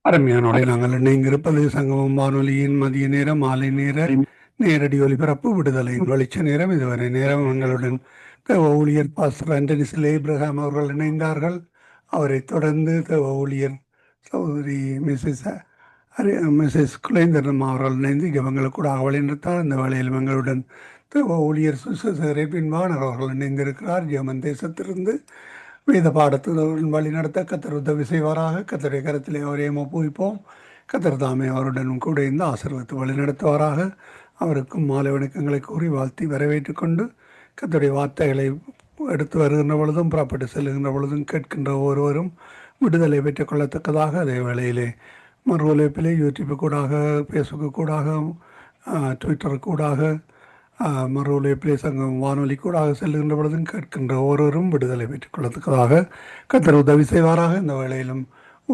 அருமையானோட நாங்கள் இணைந்திருப்பது சங்கமம் வானொலியின் மதிய நேர மாலை நேர நேரடி ஒலிபரப்பு விடுதலையின் வெளிச்ச நேரம். இதுவரை நேரம் எங்களுடன் தேவ ஊழியர் பாஸ்டர் ஆண்டனி சிலே இப்ரஹாம் அவர்கள் இணைந்தார்கள். அவரை தொடர்ந்து தேவ ஊழியர் சகோதரி மிஸ்ஸஸ் குலேந்திரன் அவர்கள் இணைந்து ஜபங்களுக்கு கூட வழிநடத்தார். இந்த வேளையில் எங்களுடன் தேவ ஊழியர் சுசேரை பின்வானர் அவர்கள் இணைந்திருக்கிறார். ஜெர்மன் தேசத்திலிருந்து வேத பாடத்துடன் வழி நடத்த கத்தர் உதவி செய்வாராக. கத்தருடைய கருத்திலே அவரையும் ஒப்புவிப்போம். கத்தர் தாமே அவருடன் கூட இருந்து ஆசீர்வதித்து வழி நடத்துவாராக. அவருக்கும் மாலை வணக்கங்களை கூறி வாழ்த்தி வரவேற்றுக் கொண்டு கத்தருடைய வார்த்தைகளை எடுத்து வருகின்ற பொழுதும் புறப்பட்டு செல்லுகின்ற பொழுதும் கேட்கின்ற ஒருவரும் விடுதலை பெற்றுக் கொள்ளத்தக்கதாக அதே வேளையிலே மறு ஒலிப்பிலே யூடியூப்பு கூடாக, ஃபேஸ்புக்கு கூடாக, ட்விட்டர் கூடாக, மறு ஒலிப்பிலே சங்கம் வானொலி கூடாக செல்லுகின்ற பொழுதும் கேட்கின்ற ஒருவரும் விடுதலை பெற்றுக் கொள்ளத்தக்கதாக கத்தர் உதவி செய்வாராக. இந்த வேளையிலும்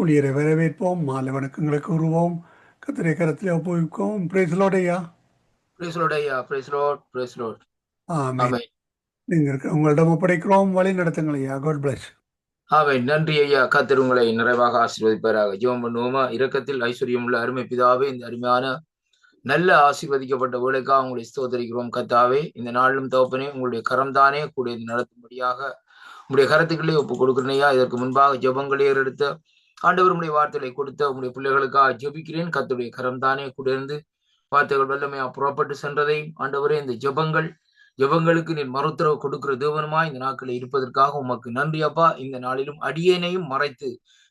ஊழியரை வரவேற்போம். மாலை வணக்கங்களை கூறுவோம். கத்தரை கரத்திலே ஒப்புவிப்போம். பிரைஸ்லோடையா உங்களிடம் ஒப்படைக்கிறோம். வழி நடத்துங்கள் ஐயா. God bless. நன்றி ஐயா. கத்தர் உங்களை நிறைவாக ஆசீர்வதிப்பாராக. ஜெபம் பண்ணுவோமா? இரக்கத்தில் ஐஸ்வர்யம் உள்ள அருமை பிதாவே, இந்த அருமையான நல்ல ஆசீர்வதிக்கப்பட்ட வேலைக்காக உங்களை ஸ்தோத்தரிக்கிறோம். கத்தாவே, இந்த நாளிலும் தகப்பனே உங்களுடைய கரம் தானே கூட நடத்தும்படியாக உங்களுடைய கரத்துக்களே ஒப்பு கொடுக்கிறனையா. இதற்கு முன்பாக ஜெபங்களே எடுத்த ஆண்டவர் உடைய வார்த்தைகளை கொடுத்த உங்களுடைய பிள்ளைகளுக்காக ஜெபிக்கிறேன். கத்தருடைய கரம் தானே கூட இருந்து வார்த்தைகள் வல்லமையா புறப்பட்டு சென்றதை ஆண்டவரே, இந்த ஜெபங்களுக்கு நீர் மறுத்தரவு கொடுக்கிற தேவனுமா இந்த நாட்களில் இருப்பதற்காக உமக்கு நன்றி அப்பா. இந்த நாளிலும் அடியேனையும் மறைத்து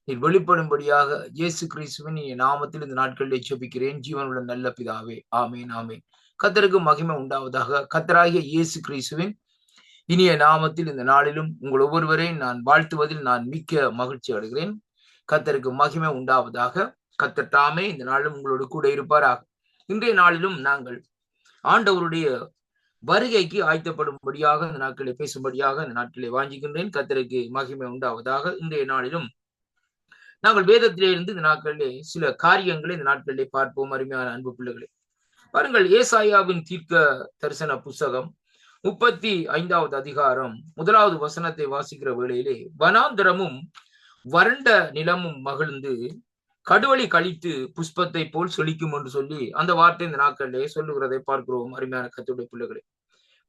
நீர் வெளிப்படும்படியாக இயேசு கிறிஸ்துவின் நாமத்தில் இந்த நாட்களிலே ஜெபிக்கிறேன். ஜீவனுள்ள நல்ல பிதாவே, ஆமேன் ஆமேன். கத்தருக்கு மகிமை உண்டாவதாக. கத்தராகிய இயேசு கிறிஸ்துவின் இனிய நாமத்தில் இந்த நாளிலும் உங்கள் ஒவ்வொருவரையும் நான் வாழ்த்துவதில் நான் மிக்க மகிழ்ச்சி அடைகிறேன். கத்தருக்கு மகிமை உண்டாவதாக. கத்தர் தாமே இந்த நாளிலும் உங்களோடு கூட இருப்பாராக. இன்றைய நாளிலும் நாங்கள் ஆண்டவருடைய வருகைக்கு ஆயத்தப்படும்படியாக இந்த நாட்களை பேசும்படியாக இந்த நாட்களை வாஞ்சிக்கின்றேன். கத்தருக்கு மகிமை உண்டாவதாக. இன்றைய நாளிலும் நாங்கள் வேதத்திலே இருந்து இந்த நாட்களிலே சில காரியங்களை இந்த நாட்களிலே பார்ப்போம். அருமையான அன்பு பிள்ளைகளே, பாருங்கள், ஏசாயாவின் தீர்க்க தரிசன புஸ்தகம் 35வது அதிகாரம் 1வது வசனத்தை வாசிக்கிற வேளையிலே, வனாந்தரமும் வறண்ட நிலமும் மகிழ்ந்து கடுவழி கழித்து புஷ்பத்தை போல் செழிக்கும் என்று சொல்லி அந்த வார்த்தை இந்த நாட்களிலே சொல்லுகிறதை பார்க்கிறோம். அருமையான கர்த்தருடைய பிள்ளைகளே,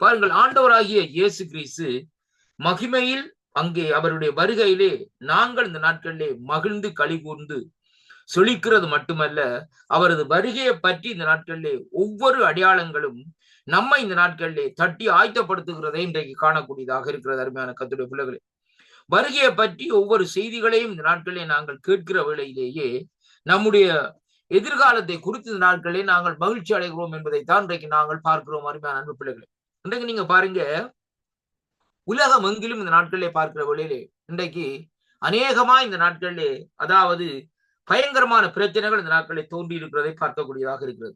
பாருங்கள், ஆண்டவராகிய இயேசு கிறிஸ்து மகிமையில் அங்கே அவருடைய வருகையிலே நாங்கள் இந்த நாட்களிலே மகிழ்ந்து களி கூர்ந்து செழிக்கிறது மட்டுமல்ல, அவரது வருகையை பற்றி இந்த நாட்களிலே ஒவ்வொரு அடையாளங்களும் நம்மை இந்த நாட்களிலே தட்டி ஆயத்தப்படுத்துகிறதை இன்றைக்கு காணக்கூடியதாக இருக்கிறது. அருமையான கர்த்தருடைய பிள்ளைகளே, வருகையை பற்றி ஒவ்வொரு செய்திகளையும் இந்த நாட்களிலே நாங்கள் கேட்கிற வேளையிலேயே நம்முடைய எதிர்காலத்தை குறித்து இந்த நாட்களிலே நாங்கள் மகிழ்ச்சி அடைகிறோம் என்பதைத்தான் இன்றைக்கு நாங்கள் பார்க்கிறோம். அருமையான அன்பு பிள்ளைகளே, இன்றைக்கு நீங்க பாருங்க, உலகம் எங்கிலும் இந்த நாட்களிலே பார்க்கிற வேளையிலே இன்றைக்கு அநேகமா இந்த நாட்களிலே அதாவது பயங்கரமான பிரச்சனைகள் இந்த நாட்களிலே தோன்றி இருக்கிறதை பார்க்கக்கூடியதாக இருக்கிறது.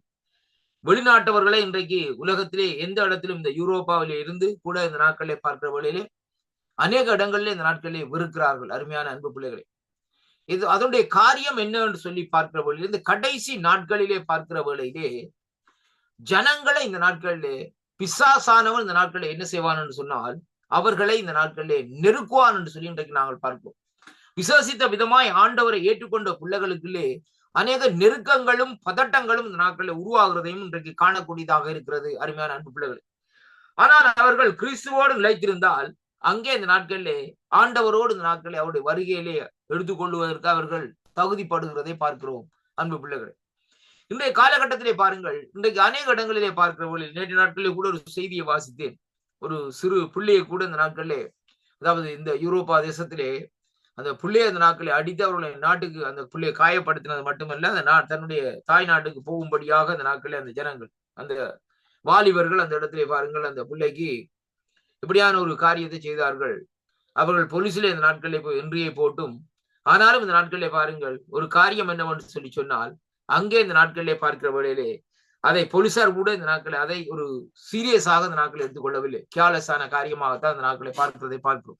வெளிநாட்டவர்களை இன்றைக்கு உலகத்திலே எந்த இடத்திலும் இந்த யூரோப்பாவிலே இருந்து கூட இந்த நாட்களிலே பார்க்கிற வேளையிலே அநேக இடங்களிலே இந்த நாட்களிலே வெறுக்கிறார்கள். அருமையான அன்பு பிள்ளைகளே, இது அதனுடைய காரியம் என்ன என்று சொல்லி பார்க்கிற வேளையிலே, இந்த கடைசி நாட்களிலே பார்க்கிற வேளையிலே ஜனங்களை இந்த நாட்களிலே பிசாசானவன் இந்த நாட்களில் என்ன செய்வான் என்று சொன்னால் அவர்களை இந்த நாட்களிலே நெருக்குவான் என்று சொல்லி இன்றைக்கு நாங்கள் பார்ப்போம். விசுவாசித்த விதமாய் ஆண்டவரை ஏற்றுக்கொண்ட பிள்ளைகளுக்குள்ளே அநேக நெருக்கங்களும் பதட்டங்களும் இந்த நாட்களில் உருவாகிறதையும் இன்றைக்கு காணக்கூடியதாக இருக்கிறது. அருமையான அன்பு பிள்ளைகள், ஆனால் அவர்கள் கிறிஸ்துவோடு நிலைத்திருந்தால் அங்கே இந்த நாட்களிலே ஆண்டவரோடு இந்த நாட்களில் அவருடைய வருகையிலே எடுத்துக்கொள்வதற்கு அவர்கள் தகுதிப்படுகிறதை பார்க்கிறோம். அன்பு பிள்ளைகள், இன்றைய காலகட்டத்திலே பாருங்கள், இன்றைக்கு அநேக இடங்களிலே பார்க்கிறவர்கள், நேற்று நாட்களிலே கூட ஒரு செய்தியை வாசித்தேன். ஒரு சிறு பிள்ளையை கூட இந்த நாட்களிலே, அதாவது இந்த யூரோப்பா தேசத்திலே அந்த பிள்ளையை அந்த நாட்களை அடித்து அவர்களை நாட்டுக்கு அந்த பிள்ளையை காயப்படுத்தினது மட்டுமல்ல, அந்த தன்னுடைய தாய் நாட்டுக்கு போகும்படியாக அந்த நாட்களிலே அந்த ஜனங்கள், அந்த வாலிபர்கள் அந்த இடத்திலே பாருங்கள் அந்த பிள்ளைக்கு இப்படியான ஒரு காரியத்தை செய்தார்கள். அவர்கள் போலீசிலே இந்த நாட்களிலே போய் என்ட்ரியை போட்டும், ஆனாலும் இந்த நாட்களிலே பாருங்கள் ஒரு காரியம் என்னவென்று சொல்லி சொன்னால், அங்கே இந்த நாட்களிலே பார்க்கிற வேளையிலே அதை போலீசார் கூட இந்த நாட்களில் அதை ஒரு சீரியஸாக இந்த நாட்களை எடுத்துக்கொள்ளவில்லை. கேர்லெஸ்ஸான காரியமாகத்தான் இந்த நாட்களை பார்க்கிறதை பார்க்கிறோம்.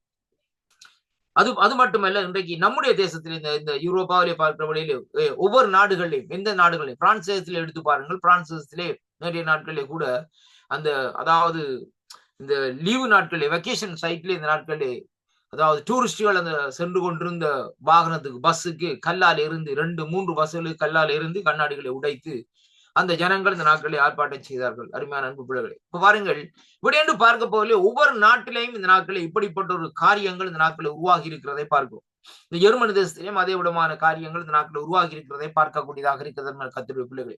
அது மட்டுமல்ல, இன்றைக்கு நம்முடைய தேசத்தில் இந்த யூரோப்பாவிலே பார்க்கிற வழியிலே ஒவ்வொரு நாடுகளிலும், எந்த நாடுகளையும், பிரான்ஸ் தேசத்திலே எடுத்து பாருங்கள். பிரான்ஸ் தேசத்திலே நிறைய நாட்களிலே கூட அந்த அதாவது இந்த லீவு நாட்களிலே வெக்கேஷன் சைட்ல இந்த நாட்களிலே அதாவது டூரிஸ்டுகள் அந்த சென்று கொண்டிருந்த வாகனத்துக்கு பஸ்ஸுக்கு கல்லால் இருந்து 2-3 பஸ்களுக்கு கல்லால் இருந்து கண்ணாடிகளை உடைத்து அந்த ஜனங்கள் இந்த நாட்களில் ஆர்ப்பாட்டம் செய்தார்கள். அருமையான அன்பு பிள்ளைகளை இப்ப பாருங்கள், இப்படி பார்க்க போகல ஒவ்வொரு நாட்டிலையும் இந்த நாட்களில் இப்படிப்பட்ட ஒரு காரியங்கள் இந்த நாட்களில் உருவாகி இருக்கிறதை பார்க்கிறோம். இந்த ஜெர்மனி தேசத்திலையும் அதே விதமான காரியங்கள் இந்த நாட்களில் உருவாகி இருக்கிறதை பார்க்கக்கூடியதாக இருக்கிறது. கர்த்தருடைய பிள்ளைகளை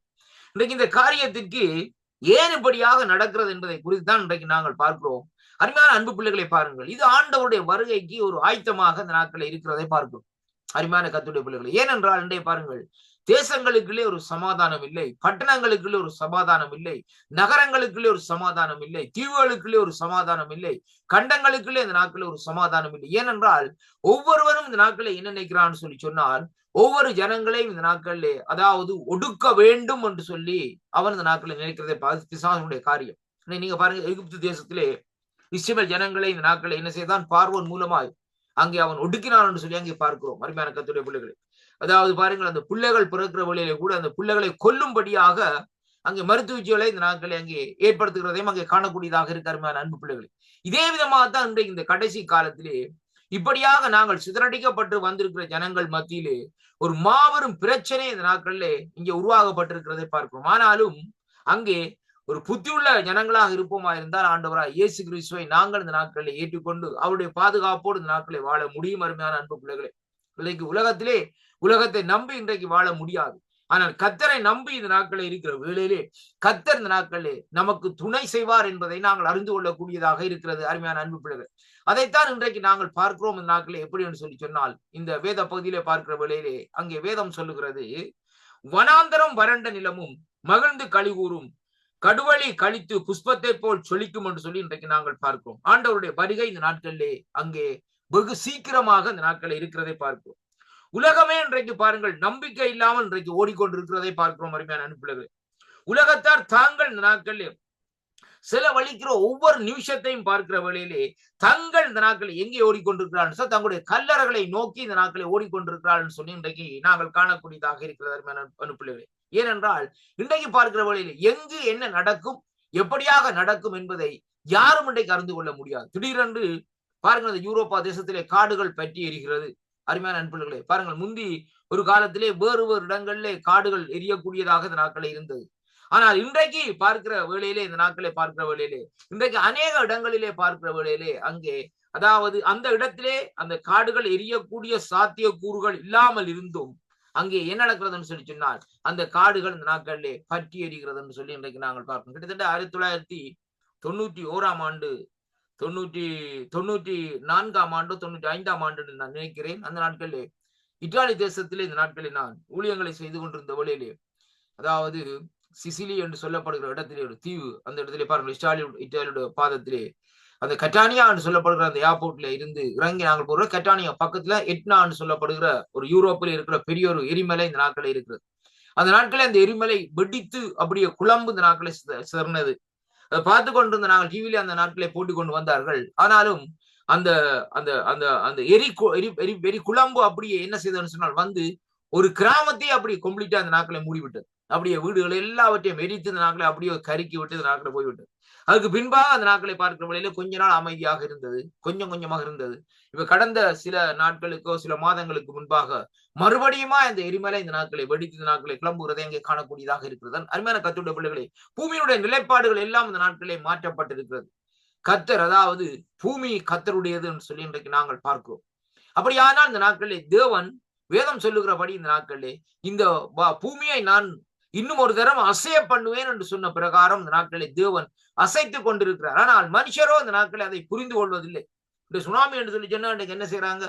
இன்றைக்கு இந்த காரியத்திற்கு ஏன் இப்படியாக நடக்கிறது என்பதை குறித்து தான் இன்றைக்கு நாங்கள் பார்க்கிறோம். அருமையான அன்பு பிள்ளைகளை பாருங்கள், இது ஆண்டவருடைய வருகைக்கு ஒரு ஆயத்தமாக இந்த நாட்களில் இருக்கிறதை பார்க்கிறோம். அருமையான கர்த்தருடைய பிள்ளைகளை, ஏனென்றால் இன்றைய பாருங்கள், தேசங்களுக்குள்ளே ஒரு சமாதானம் இல்லை, பட்டணங்களுக்குள்ளே ஒரு சமாதானம் இல்லை, நகரங்களுக்குள்ளே ஒரு சமாதானம் இல்லை, தீவுகளுக்குள்ளே ஒரு சமாதானம் இல்லை, கண்டங்களுக்குள்ளே இந்த நாட்களில் ஒரு சமாதானம் இல்லை. ஏனென்றால் ஒவ்வொருவரும் இந்த நாட்களை என்ன நினைக்கிறான்னு சொல்லி சொன்னால், ஒவ்வொரு ஜனங்களையும் இந்த நாட்களிலே அதாவது ஒடுக்க வேண்டும் என்று சொல்லி அவன் இந்த நாட்களில் நினைக்கிறதை பிசாசுடைய காரியம். நீங்க பாருங்க, எகிப்து தேசத்திலே இஸ்ரவேல் ஜனங்களை இந்த நாட்களை என்ன செய்தான், பார்வோன் மூலமாய் அங்கே அவன் ஒடுக்கினான் என்று சொல்லி அங்கே பார்க்கிறோம். அருமையான கர்த்தருடைய பிள்ளைகளை, அதாவது பாருங்கள், அந்த பிள்ளைகள் பிறக்கிற வழியிலே கூட அந்த பிள்ளைகளை கொல்லும்படியாக அங்கே மருத்துவச்சிகளை இந்த நாட்களை அங்கே ஏற்படுத்துகிறதையும் அங்கே காணக்கூடியதாக இருக்க அருமையான அன்பு பிள்ளைகளை. இதே விதமாகத்தான் இன்றைக்கு இந்த கடைசி காலத்திலே இப்படியாக நாங்கள் சிதறடிக்கப்பட்டு வந்திருக்கிற ஜனங்கள் மத்தியிலே ஒரு மாபெரும் பிரச்சனை இந்த நாட்களிலே இங்கே உருவாகப்பட்டிருக்கிறதை பார்க்கிறோம். ஆனாலும் அங்கே ஒரு புத்தியுள்ள ஜனங்களாக இருப்போமா இருந்தால் ஆண்டவராய் இயேசு கிறிஸ்துவை நாங்கள் இந்த நாட்களில் ஏற்றுக்கொண்டு அவருடைய பாதுகாப்போடு இந்த நாட்களை வாழ முடியும். அருமையான அன்பு பிள்ளைகளே, இன்றைக்கு உலகத்தை நம்பி இன்றைக்கு வாழ முடியாது. ஆனால் கர்த்தரை நம்பி இந்த நாட்களில் இருக்கிற வேளையிலே கர்த்தர் இந்த நாட்களிலே நமக்கு துணை செய்வார் என்பதை நாங்கள் அறிந்து கொள்ளக்கூடியதாக இருக்கிறது. அருமையான அன்பு பிள்ளைகள், அதைத்தான் இன்றைக்கு நாங்கள் பார்க்கிறோம். இந்த நாட்களில் எப்படி என்று சொல்லி சொன்னால், இந்த வேத பகுதியிலே பார்க்கிற வேளையிலே அங்கே வேதம் சொல்லுகிறது, வனாந்தரம் வறண்ட நிலமும் மகிழ்ந்து கழிகூறும், கடுவழி கழித்து புஷ்பத்தை போல் சொலிக்கும் என்று சொல்லி இன்றைக்கு நாங்கள் பார்க்கிறோம். ஆண்டவருடைய வருகை இந்த நாட்களிலே அங்கே வெகு சீக்கிரமாக இந்த நாட்களில் இருக்கிறதை பார்க்கிறோம். உலகமே இன்றைக்கு பாருங்கள் நம்பிக்கை இல்லாமல் இன்றைக்கு ஓடிக்கொண்டிருக்கிறதை பார்க்கிறோம். அருமையான அனுப்பிள்ளது, உலகத்தார் தாங்கள் இந்த நாட்களில் செலவழிக்கிற ஒவ்வொரு நிமிஷத்தையும் பார்க்கிற வேளையிலே தங்கள் இந்த நாட்களில் எங்கே ஓடிக்கொண்டிருக்கிறார்கள், தங்களுடைய கல்லறைகளை நோக்கி இந்த நாட்களை ஓடிக்கொண்டிருக்கிறார்கள் சொல்லி இன்றைக்கு நாங்கள் காணக்கூடியதாக இருக்கிறது. அருமையான அனுப்பிள்ளது, ஏனென்றால் இன்றைக்கு பார்க்கிற வேளையிலே எங்கு என்ன நடக்கும், எப்படியாக நடக்கும் என்பதை யாரும் இன்றைக்கு அறிந்து கொள்ள முடியாது. திடீரென்று பாருங்கள், யூரோப்பா தேசத்திலே காடுகள் பற்றி எரிகிறது. அருமையான அன்புகளே பாருங்கள், முந்தி ஒரு காலத்திலே வேறு இடங்களிலே காடுகள் எரியக்கூடியதாக இந்த நாட்களே இருந்தது. ஆனால் இன்றைக்கு பார்க்கிற வேளையிலே இந்த நாட்களை பார்க்கிற வேளையிலே இன்றைக்கு அநேக இடங்களிலே பார்க்கிற வேளையிலே அங்கே அதாவது அந்த இடத்திலே அந்த காடுகள் எரியக்கூடிய சாத்திய கூறுகள் இல்லாமல் இருந்தும் அங்கே என்ன நடக்கிறதுன்னு சொல்லி சொன்னால் அந்த காடுகள் இந்த நாட்களிலே பற்றி எரிகிறதுன்னு சொல்லி இன்றைக்கு நாங்கள் பார்க்கணும். கிட்டத்தட்ட 1991 ஆண்டு 94ஆம் ஆண்டு 95ஆம் ஆண்டு நான் நினைக்கிறேன். அந்த நாட்களிலே இத்தாலி தேசத்திலே இந்த நாட்களில் நான் ஊழியங்களை செய்து கொண்டிருந்த வேளையிலே அதாவது சிசிலி என்று சொல்லப்படுகிற இடத்திலே ஒரு தீவு, அந்த இடத்திலே பாருங்கள், இத்தாலியோட பாதத்திலே அந்த கட்டானியா என்று சொல்லப்படுகிற அந்த ஏர்போர்ட்ல இருந்து இறங்கி நாங்கள் போகிற கட்டானியா பக்கத்துல எட்னா என்று சொல்லப்படுகிற ஒரு யூரோப்பில் இருக்கிற பெரிய ஒரு எரிமலை இந்த நாட்களில் இருக்கிறது. அந்த நாட்களே அந்த எரிமலை வெடித்து அப்படியே குழம்பு இந்த நாட்களை சிறந்தது. அதை பார்த்து கொண்டிருந்த நாங்கள் டிவியில அந்த நாட்களை போட்டி கொண்டு வந்தார்கள். ஆனாலும் அந்த அந்த அந்த அந்த எரி குழம்பு அப்படியே என்ன செய்ததுன்னு சொன்னால் வந்து ஒரு கிராமத்தையே அப்படி கம்ப்ளீட்டா அந்த நாட்களை மூடிவிட்டது. அப்படியே வீடுகள் எல்லாவற்றையும் எரித்து இந்த நாட்களை அப்படியே கருக்கி விட்டு இந்த நாட்களை போய்விட்டது. அதுக்கு பின்பாக அந்த நாட்களை பார்க்கிற வழியில கொஞ்ச நாள் அமைதியாக இருந்தது, கொஞ்சம் கொஞ்சமாக இருந்தது. இப்ப கடந்த சில நாட்களுக்கோ சில மாதங்களுக்கு முன்பாக மறுபடியுமா இந்த எரிமலை இந்த நாட்களை வெடித்து இந்த நாட்களை கிளம்புகிறதை அங்கே காணக்கூடியதாக இருக்கிறது. அருமையான கர்த்தருடைய பிள்ளைகளே, பூமியுடைய நிலைப்பாடுகள் எல்லாம் இந்த நாட்களே மாற்றப்பட்டிருக்கிறது. கர்த்தர் அதாவது பூமி கர்த்தருடையது என்று சொல்லி இன்றைக்கு நாங்கள் பார்க்கிறோம். அப்படியானால் இந்த நாட்களிலே தேவன் வேதம் சொல்லுகிறபடி இந்த நாட்களிலே இந்த பூமியை நான் இன்னும் ஒரு தரம் அசைய பண்ணுவேன் என்று சொன்ன பிரகாரம் இந்த நாட்களை தேவன் அசைத்துக் கொண்டிருக்கிறார். ஆனால் மனுஷரோ இந்த நாட்களை அதை புரிந்து கொள்வதில்லை. இந்த சுனாமி என்று சொல்லி சொன்னா இன்றைக்கு என்ன செய்யறாங்க,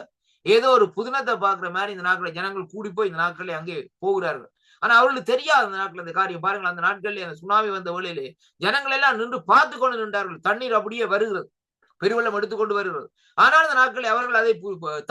ஏதோ ஒரு புதினத்தை பார்க்கிற மாதிரி இந்த நாட்களை ஜனங்கள் கூடி போய் இந்த நாட்களை அங்கே போகிறார்கள். ஆனா அவர்களுக்கு தெரியாது அந்த நாட்கள் இந்த காரியம். பாருங்கள், அந்த நாட்களில் அந்த சுனாமி வந்த வேளையிலே ஜனங்கள் எல்லாம் நின்று பார்த்து கொண்டு நின்றார்கள். தண்ணீர் அப்படியே வருகிறது, பெருவெள்ளம் எடுத்துக்கொண்டு வருகிறது. ஆனால் அந்த நாட்களில் அவர்கள் அதை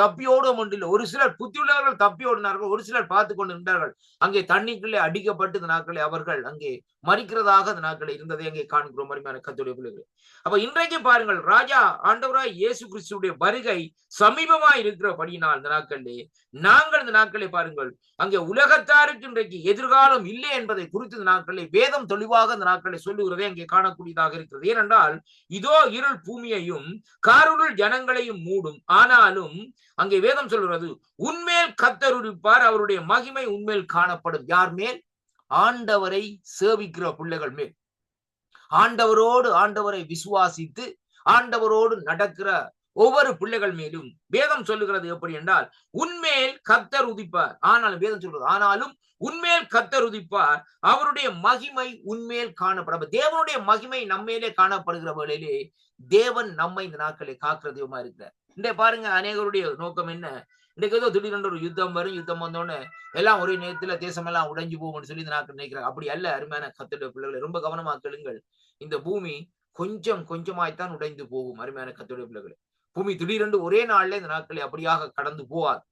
தப்பியோடும் ஒன்றில்லை. ஒரு சிலர் புத்தியுள்ளவர்கள் தப்பி ஓடினார்கள், ஒரு சிலர் பார்த்து கொண்டு நின்றார்கள். அங்கே தண்ணீருக்குள்ளே அடிக்கப்பட்டு இந்த நாட்களை அவர்கள் அங்கே மறிக்கிறதாக அந்த நாட்களை இருந்ததை அங்கே காண்கிறோம். அருமையான கர்த்தருடைய பிள்ளைகளே, அப்ப இன்றைக்கு பாருங்கள், ராஜா ஆண்டவராய் இயேசு கிறிஸ்துடைய வருகை சமீபமாய் இருக்கிறபடியினால் இந்த நாட்களிலே நாங்கள் இந்த நாட்களை பாருங்கள் அங்கே உலகத்தாருக்கு இன்றைக்கு எதிர்காலம் இல்லை என்பதை குறித்து இந்த நாட்களில் வேதம் தெளிவாக இந்த நாட்களை சொல்லுகிறதை அங்கே காணக்கூடியதாக இருக்கிறது. ஏனென்றால் இதோ இருள் பூமியையும் வரும், காருள் ஜனங்களையும் மூடும். ஆனாலும் அங்கே வேதம் சொல்கிறது, உன்மேல் கர்த்தர் உதிப்பார், அவருடைய மகிமை உன்மேல் காணப்படும். யார் மேல்? ஆண்டவரை சேவிக்கிற பிள்ளைகள் மேல். ஆண்டவரை விசுவாசித்து ஆண்டவரோடு நடக்கிற ஒவ்வொரு பிள்ளைகள் மேலும் வேதம் சொல்லுகிறது எப்படி என்றால், உன்மேல் கர்த்தர் உதிப்பார். ஆனாலும் வேதம் சொல்றது, ஆனாலும் உன்மேல் கர்த்தர் உதிப்பார், அவருடைய மகிமை உன்மேல் காணப்படும். தேவனுடைய மகிமை நம்மேலே காணப்படுகிற வேளையிலே தேவன் நம்மை இந்த நாட்களை காக்கிற தெய்வமா இருக்கிறார். இன்றைய பாருங்க, அநேகருடைய நோக்கம் என்ன? இன்றைக்கு ஏதோ திடீரென்று ஒரு யுத்தம் வரும், யுத்தம் வந்தோடனே எல்லாம் ஒரே நேரத்துல தேசம் எல்லாம் உடைஞ்சு போகும்னு சொல்லி இந்த நாட்கள் நினைக்கிறாங்க. அப்படி அல்ல அருமையான கர்த்தருடைய பிள்ளைகளை, ரொம்ப கவனமா கேளுங்கள். இந்த பூமி கொஞ்சம் கொஞ்சமாய்த்தான் உடைந்து போகும். அருமையான கர்த்தருடைய பிள்ளைகளை, பூமி திடீரென்று ஒரே நாள்ல இந்த நாட்களை அப்படியாக கடந்து போவார்.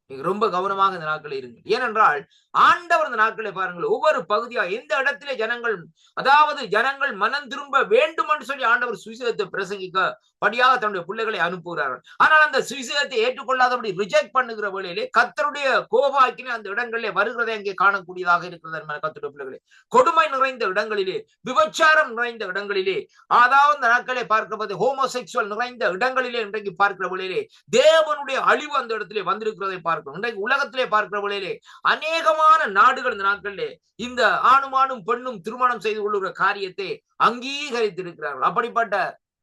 நீங்க ரொம்ப கவனமாக இந்த நாட்களை இருங்க. ஏனென்றால் ஆண்டவர் இந்த நாட்களை பாருங்கள், ஒவ்வொரு பகுதியா எந்த இடத்திலே ஜனங்கள், அதாவது ஜனங்கள் மனம் திரும்ப வேண்டும் என்று சொல்லி ஆண்டவர் சுவிசேஷத்தை பிரசங்கிக்க படியாக தன்னுடைய பிள்ளைகளை அனுப்புகிறார்கள். ஆனால் அந்த சுவிசேஷத்தை ஏற்றுக்கொள்ளாதபடி ரிஜெக்ட் பண்ணுகிற வேளையிலே கர்த்தருடைய கோபாக்கினே அந்த இடங்களிலே வருகிறதை அங்கே காணக்கூடியதாக இருக்கிறது. கர்த்தருடைய பிள்ளைகளே, கொடுமை நிறைந்த இடங்களிலே, விபச்சாரம் நிறைந்த இடங்களிலே, அதாவது இந்த நாட்களை பார்க்கப்போது ஹோமோசெக்சுவல் நிறைந்த இடங்களிலே இன்றைக்கு பார்க்கிற வேளையிலே தேவனுடைய அழிவு அந்த இடத்திலே வந்திருக்கிறதை பார்க்கிறோம். இன்றைக்கு உலகத்திலே பார்க்கிற வேளையிலே அநேகமான நாடுகள் இந்த நாட்களிலே இந்த ஆணும் பெண்ணும் திருமணம் செய்து கொள்ளுகிற காரியத்தை அங்கீகரித்திருக்கிறார்கள். அப்படிப்பட்ட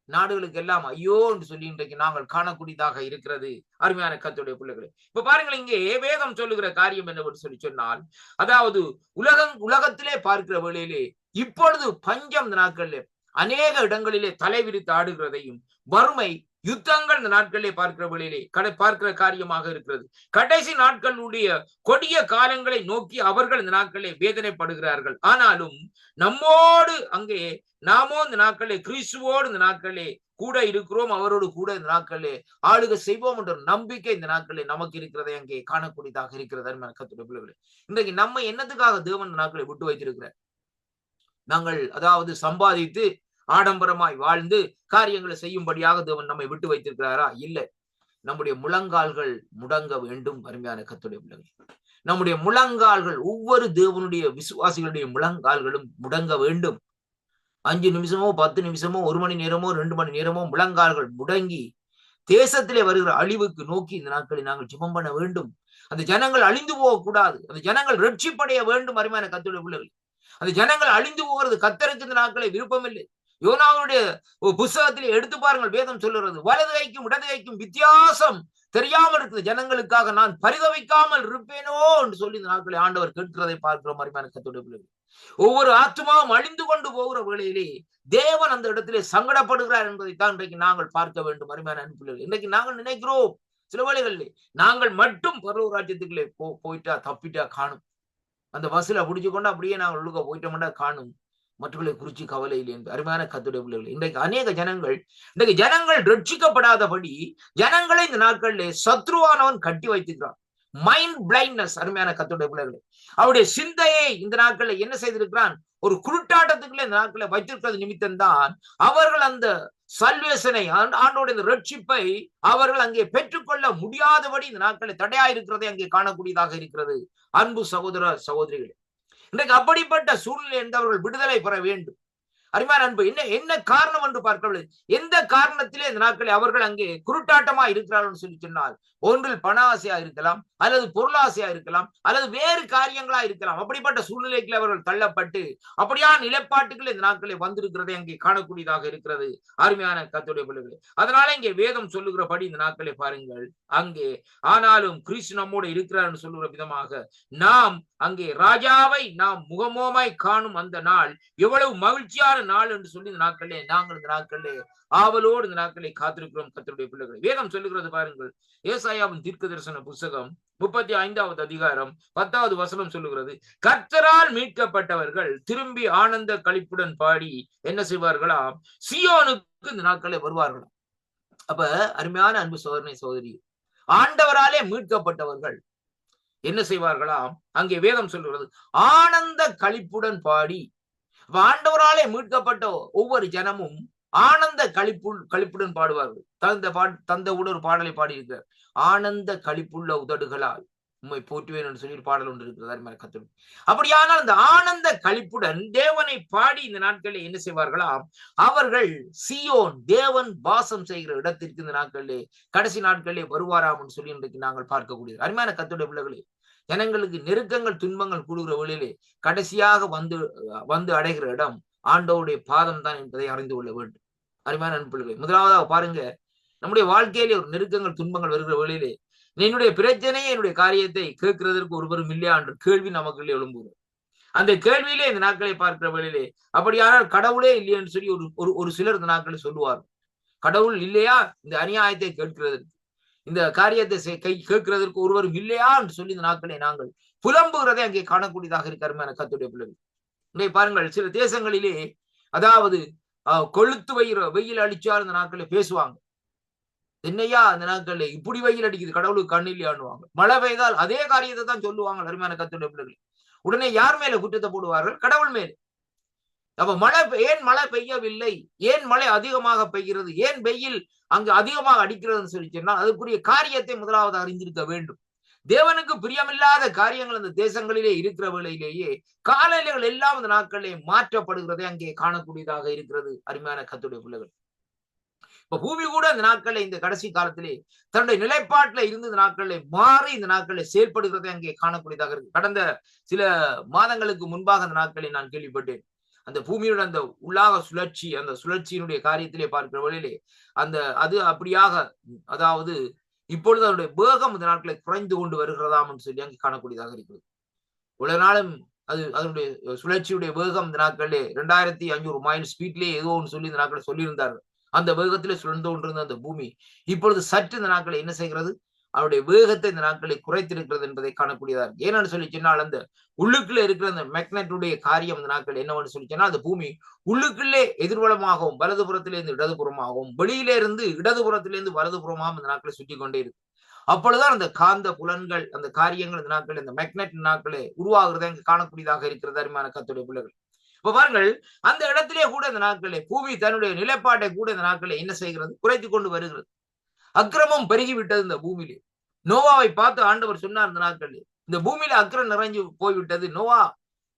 நாடுகளுக்கு எல்லாம் ஐயோ என்று சொல்லி இன்றைக்கு நாங்கள் காணக்கூடியதாக இருக்கிறது. அருமையான கர்த்தருடைய பிள்ளைகளே, இப்ப பாருங்கள், இங்கே வேதம் சொல்லுகிற காரியம் என்னவென்று சொல்லி சொன்னால், அதாவது உலகத்திலே பார்க்கிற வேளையிலே இப்பொழுது பஞ்சம் இந்த நாட்களிலே அநேக இடங்களிலே தலைவிரித்து ஆடுகிறதையும், வறுமை, யுத்தங்கள் இந்த நாட்களிலே பார்க்கிற வேளையிலே பார்க்கிற காரியமாக இருக்கிறது. கடைசி நாட்களுடைய கொடிய காலங்களை நோக்கி அவர்கள் இந்த நாட்களிலே வேதனைப்படுகிறார்கள். ஆனாலும் நம்மோடு அங்கே நாமோ இந்த நாட்களிலே கிறிஸ்துவோடு இந்த நாட்களிலே கூட இருக்கிறோம், அவரோடு கூட இந்த நாட்களிலே ஆளுகை செய்வோம் என்ற நம்பிக்கை இந்த நாட்களிலே நமக்கு இருக்கிறதை அங்கே காணக்கூடியதாக இருக்கிறது. கர்த்தருடைய பிள்ளைகளே, இன்றைக்கு நம்ம என்னத்துக்காக தேவன் இந்த நாட்களை விட்டு வைத்திருக்கிறார்? நாங்கள் அதாவது சம்பாதித்து ஆடம்பரமாய் வாழ்ந்து காரியங்களை செய்யும்படியாக தேவன் நம்மை விட்டு வைத்திருக்கிறாரா? இல்லை. நம்முடைய முழங்கால்கள் முடங்க வேண்டும். அருமையான கர்த்தருடைய பிள்ளைகளே, நம்முடைய முழங்கால்கள், ஒவ்வொரு தேவனுடைய விசுவாசிகளுடைய முழங்கால்களும் முடங்க வேண்டும். 5 நிமிஷமோ 10 நிமிஷமோ 1 மணி நேரமோ 2 மணி நேரமோ முழங்கால்கள் முடங்கி தேசத்திலே வருகிற அழிவுக்கு நோக்கி இந்த நாட்களில் நாங்கள் ஜெபம் பண்ண வேண்டும். அந்த ஜனங்கள் அழிந்து போகக்கூடாது. அந்த ஜனங்கள் ரட்சிப்படைய வேண்டும். அருமையான கர்த்தருடைய பிள்ளைகளே, அந்த ஜனங்கள் அழிந்து போகிறது கர்த்தருக்கு இந்த நாட்களை விருப்பம் இல்லை. யோனாவுடைய புஸ்தகத்திலே எடுத்து பாருங்கள், வேதம் சொல்லுறது, வலது கைக்கும் இடது கைக்கும் வித்தியாசம் தெரியாமல் இருக்குது ஜனங்களுக்காக நான் பரிதவிக்காமல் இருப்பேனோ என்று சொல்லி இந்த நாட்களை ஆண்டவர் கேட்கிறதை பார்க்கிறோம். அருமையான கர்த்தருடைய பிள்ளைகளே, ஒவ்வொரு ஆத்மாவும் அழிந்து கொண்டு போகிற வேளையிலே தேவன் அந்த இடத்திலே சங்கடப்படுகிறார் என்பதைத்தான் இன்றைக்கு நாங்கள் பார்க்க வேண்டும். அருமையான அன்புள்ளவர்களே, இன்றைக்கு நாங்கள் நினைக்கிறோம் சில வேளைகளிலே நாங்கள் மட்டும் பரலோக ராஜ்யத்துக்குள்ளே போயிட்டா தப்பிட்டா காணும், அந்த பஸ்ல பிடிச்சு கொண்டு அப்படியே நாங்கள் உள்ளுக்க போயிட்டோம்னா காணும், மற்றவர்களை குறிச்சு கவலை இல்லை என்று. அருமையான கர்த்தருடைய பிள்ளைகளே, இன்றைக்கு அநேக ஜனங்கள் ரட்சிக்கப்படாதபடி ஜனங்களை இந்த நாட்களிலே சத்ருவானவன் கட்டி வைத்திருக்கிறான். Mind blindness. அருமையான கர்த்தருடைய பிள்ளைகளே, அவருடைய சிந்தையை இந்த நாட்களில் என்ன செய்திருக்கிறான்? ஒரு குருட்டாட்டத்துக்குள்ள இந்த நாட்களை வைத்திருக்கிறது நிமித்தம்தான் அவர்கள் அந்த சல்வேஷனை, ஆண்டோட இந்த ரட்சிப்பை அவர்கள் அங்கே பெற்றுக்கொள்ள முடியாதபடி இந்த நாட்களை தடையாயிருக்கிறதை அங்கே காணக்கூடியதாக இருக்கிறது. அன்பு சகோதர சகோதரிகளே, இன்றைக்கு அப்படிப்பட்ட சூழ்நிலை அவர்கள் விடுதலை பெற வேண்டும். அருமையான அன்பு, என்ன காரணம் என்று பார்க்கவில்லை. எந்த காரணத்திலே இந்த நாட்களை அவர்கள் அங்கே குருட்டாட்டமா இருக்கிறார்கள் சொல்லி சொன்னால், ஒன்றில் பண ஆசையா இருக்கலாம், அல்லது பொருளாசையா இருக்கலாம், அல்லது வேறு காரியங்களா இருக்கலாம். அப்படிப்பட்ட சூழ்நிலைக்கு அவர்கள் தள்ளப்பட்டு அப்படியான நிலைப்பாட்டுகள் இந்த நாட்களை வந்திருக்கிறதை அங்கே காணக்கூடியதாக இருக்கிறது. அருமையான கர்த்தருடைய பிள்ளைகளே, அதனால இங்கே வேதம் சொல்லுகிறபடி இந்த நாட்களை பாருங்கள், அங்கே ஆனாலும் கிறிஸ்து நம்மோடு இருக்கிறார் என்று சொல்லுகிற விதமாக நாம் அங்கே ராஜாவை நாம் முகமோமாய் காணும் அந்த நாள் எவ்வளவு மகிழ்ச்சியான நாள் என்று சொல்லி இந்த நாட்களே நாங்கள் இந்த நாட்களே ஆவலோடு இந்த நாட்களை காத்திருக்கிறோம். கர்த்தருடைய பிள்ளைகளை, வேதம் சொல்லுகிறது பாருங்கள், ஏசாயாவின் தீர்க்க தரிசன புஸ்தகம் 35வது அதிகாரம் 10வது வசனம் சொல்லுகிறது, கர்த்தரால் மீட்கப்பட்டவர்கள் திரும்பி ஆனந்த களிப்புடன் பாடி என்ன செய்வார்களாம்? சீயோனுக்கு இந்த நாட்களே வருவார்களாம். அப்ப அருமையான அன்பு சோதனை சோதரி, ஆண்டவராலே மீட்கப்பட்டவர்கள் என்ன செய்வார்களாம்? அங்கே வேதம் சொல்லுகிறது ஆனந்த களிப்புடன் பாடி. ஆண்டவராலே மீட்கப்பட்ட ஒவ்வொரு ஜனமும் ஆனந்த களிப்புடன் பாடுவார்கள். தந்த ஒரு பாடலை பாடியிருக்கிறார், ஆனந்த களிப்புள்ள உதடுகளால் உம்மை போற்றுவேன் என்று சொல்லி ஒரு பாடல் ஒன்று இருக்கிறது அருமையான கர்த்தருடைய. அப்படியானால் அந்த ஆனந்த களிப்புடன் தேவனை பாடி இந்த நாட்களில் என்ன செய்வார்களாம்? அவர்கள் சியோன் தேவன் வாசம் செய்கிற இடத்திற்கு இந்த நாட்களிலே கடைசி நாட்களிலே வருவாராம் என்று சொல்லி இன்றைக்கு நாங்கள் பார்க்கக்கூடியது. அருமையான கர்த்தருடைய பிள்ளைகளே, ஜனங்களுக்கு நெருக்கங்கள் துன்பங்கள் கூடுகிற வேளையிலே கடைசியாக வந்து அடைகிற இடம் ஆண்டவருடைய பாதம் தான் என்பதை அறிந்து கொள்ள வேண்டும். அருமையான நண்பர்களே, முதலாவதாக பாருங்க, நம்முடைய வாழ்க்கையிலே ஒரு நெருக்கங்கள் துன்பங்கள் வருகிற வேளையிலே என்னுடைய பிரச்சனையை என்னுடைய காரியத்தை கேட்கிறதற்கு ஒருவரும் இல்லையா என்ற கேள்வி நமக்குள்ளே எழும்புகிறது. அந்த கேள்வியிலே இந்த நாட்களை பார்க்கிற வேளையிலே அப்படியானால் கடவுளே இல்லையென்று சொல்லி ஒரு சிலர் இந்த நாட்களை சொல்லுவார். கடவுள் இல்லையா இந்த அநியாயத்தை கேட்கிறதற்கு, இந்த காரியத்தை கேட்கிறதற்கு ஒருவரும் இல்லையா என்று சொல்லி இந்த நாட்களை நாங்கள் புலம்புகிறதை அங்கே காணக்கூடியதாக இருக்கிற கர்த்தருடைய பிள்ளைகள். இங்கே பாருங்கள், சில தேசங்களிலே அதாவது கொளுத்து வெயில் அடிச்சால் இந்த நாட்களை பேசுவாங்க. என்னையா அந்த நாட்கள்ல இப்படி வெயில் அடிக்குது, கடவுளுக்கு கண்ணு இல்லையான்னுவாங்க. மழை பெய்தால் அதே காரியத்தை தான் சொல்லுவாங்க அருமையான கர்த்தருடைய பிள்ளைகள். உடனே யார் மேல குற்றத்தை போடுவார்கள்? கடவுள் மேல. அப்ப ஏன் மழை பெய்யவில்லை, ஏன் மழை அதிகமாக பெய்கிறது, ஏன் வெயில் அங்கு அதிகமாக அடிக்கிறதுன்னு சொல்லி சொன்னால் அதுக்குரிய காரியத்தை முதலாவது அறிந்திருக்க வேண்டும். தேவனுக்கு பிரியமில்லாத காரியங்கள் அந்த தேசங்களிலே இருக்கிற வேளையிலேயே காலநிலைகள் எல்லாம் அந்த நாட்களிலே மாற்றப்படுகிறதை அங்கே காணக்கூடியதாக இருக்கிறது அருமையான கர்த்தருடைய பிள்ளைகள். இப்ப பூமி கூட இந்த நாட்களில் இந்த கடைசி காலத்திலே தன்னுடைய நிலைப்பாட்டில இருந்து இந்த நாட்களில் மாறி இந்த நாட்களில் செயல்படுகிறதை அங்கே காணக்கூடியதாக இருக்கு. கடந்த சில மாதங்களுக்கு முன்பாக அந்த நாட்களில் நான் கேள்விப்பட்டேன். அந்த பூமியோட அந்த உள்ளாக சுழற்சி, அந்த சுழற்சியினுடைய காரியத்திலே பார்க்கிற வழியிலே அது அப்படியாக, அதாவது இப்பொழுது அதனுடைய வேகம் இந்த நாட்களை குறைந்து கொண்டு வருகிறதாம் என்று சொல்லி அங்கே காணக்கூடியதாக இருக்கிறது. இவ்வளவு நாளும் அதனுடைய சுழற்சியுடைய வேகம் இந்த நாட்களிலே 2500 மைல் ஸ்பீட்லேயே ஏதோ ஒன்று சொல்லி இந்த நாட்களை சொல்லியிருந்தார்கள். அந்த வேகத்திலே சுழன்று கொண்டிருந்த அந்த பூமி இப்பொழுது சற்று இந்த நாட்களை என்ன செய்கிறது? அவருடைய வேகத்தை இந்த நாட்களை குறைத்திருக்கிறது என்பதை காணக்கூடியதா இருக்கு. ஏன்னு சொல்லி சொன்னால் அந்த உள்ளுக்குள்ளே இருக்கிற அந்த மேக்னெட்டுடைய காரியம் இந்த நாட்கள் என்னவென்று சொல்லி சொன்னால் அந்த பூமி உள்ளுக்குள்ளே எதிர்வலமாகவும் வலதுபுறத்திலிருந்து இடதுபுறமாகவும் வெளியிலே இருந்து இடதுபுறத்திலிருந்து வலதுபுறமாகவும் இந்த நாட்களை சுற்றி கொண்டே இருக்கு. அப்பொழுதுதான் அந்த காந்த புலன்கள், அந்த காரியங்கள் இந்த நாட்கள், இந்த மேக்னெட் நாட்களே உருவாகிறத அங்கு காணக்கூடியதாக இருக்கிறது அருமையான கர்த்தருடைய பிள்ளைகள். இப்ப பாருங்கள், அந்த இடத்திலே கூட இந்த நாட்களே பூமி தன்னுடைய நிலைப்பாட்டை கூட இந்த நாட்களை என்ன செய்கிறது? குறைத்து கொண்டு வருகிறது. அக்கிரமம் பெருகிவிட்டது இந்த பூமியிலே. நோவாவை பார்த்து ஆண்டவர் சொன்னார் இந்த நாட்களில், இந்த பூமியில அக்கிரம் நிறைஞ்சு போய்விட்டது, நோவா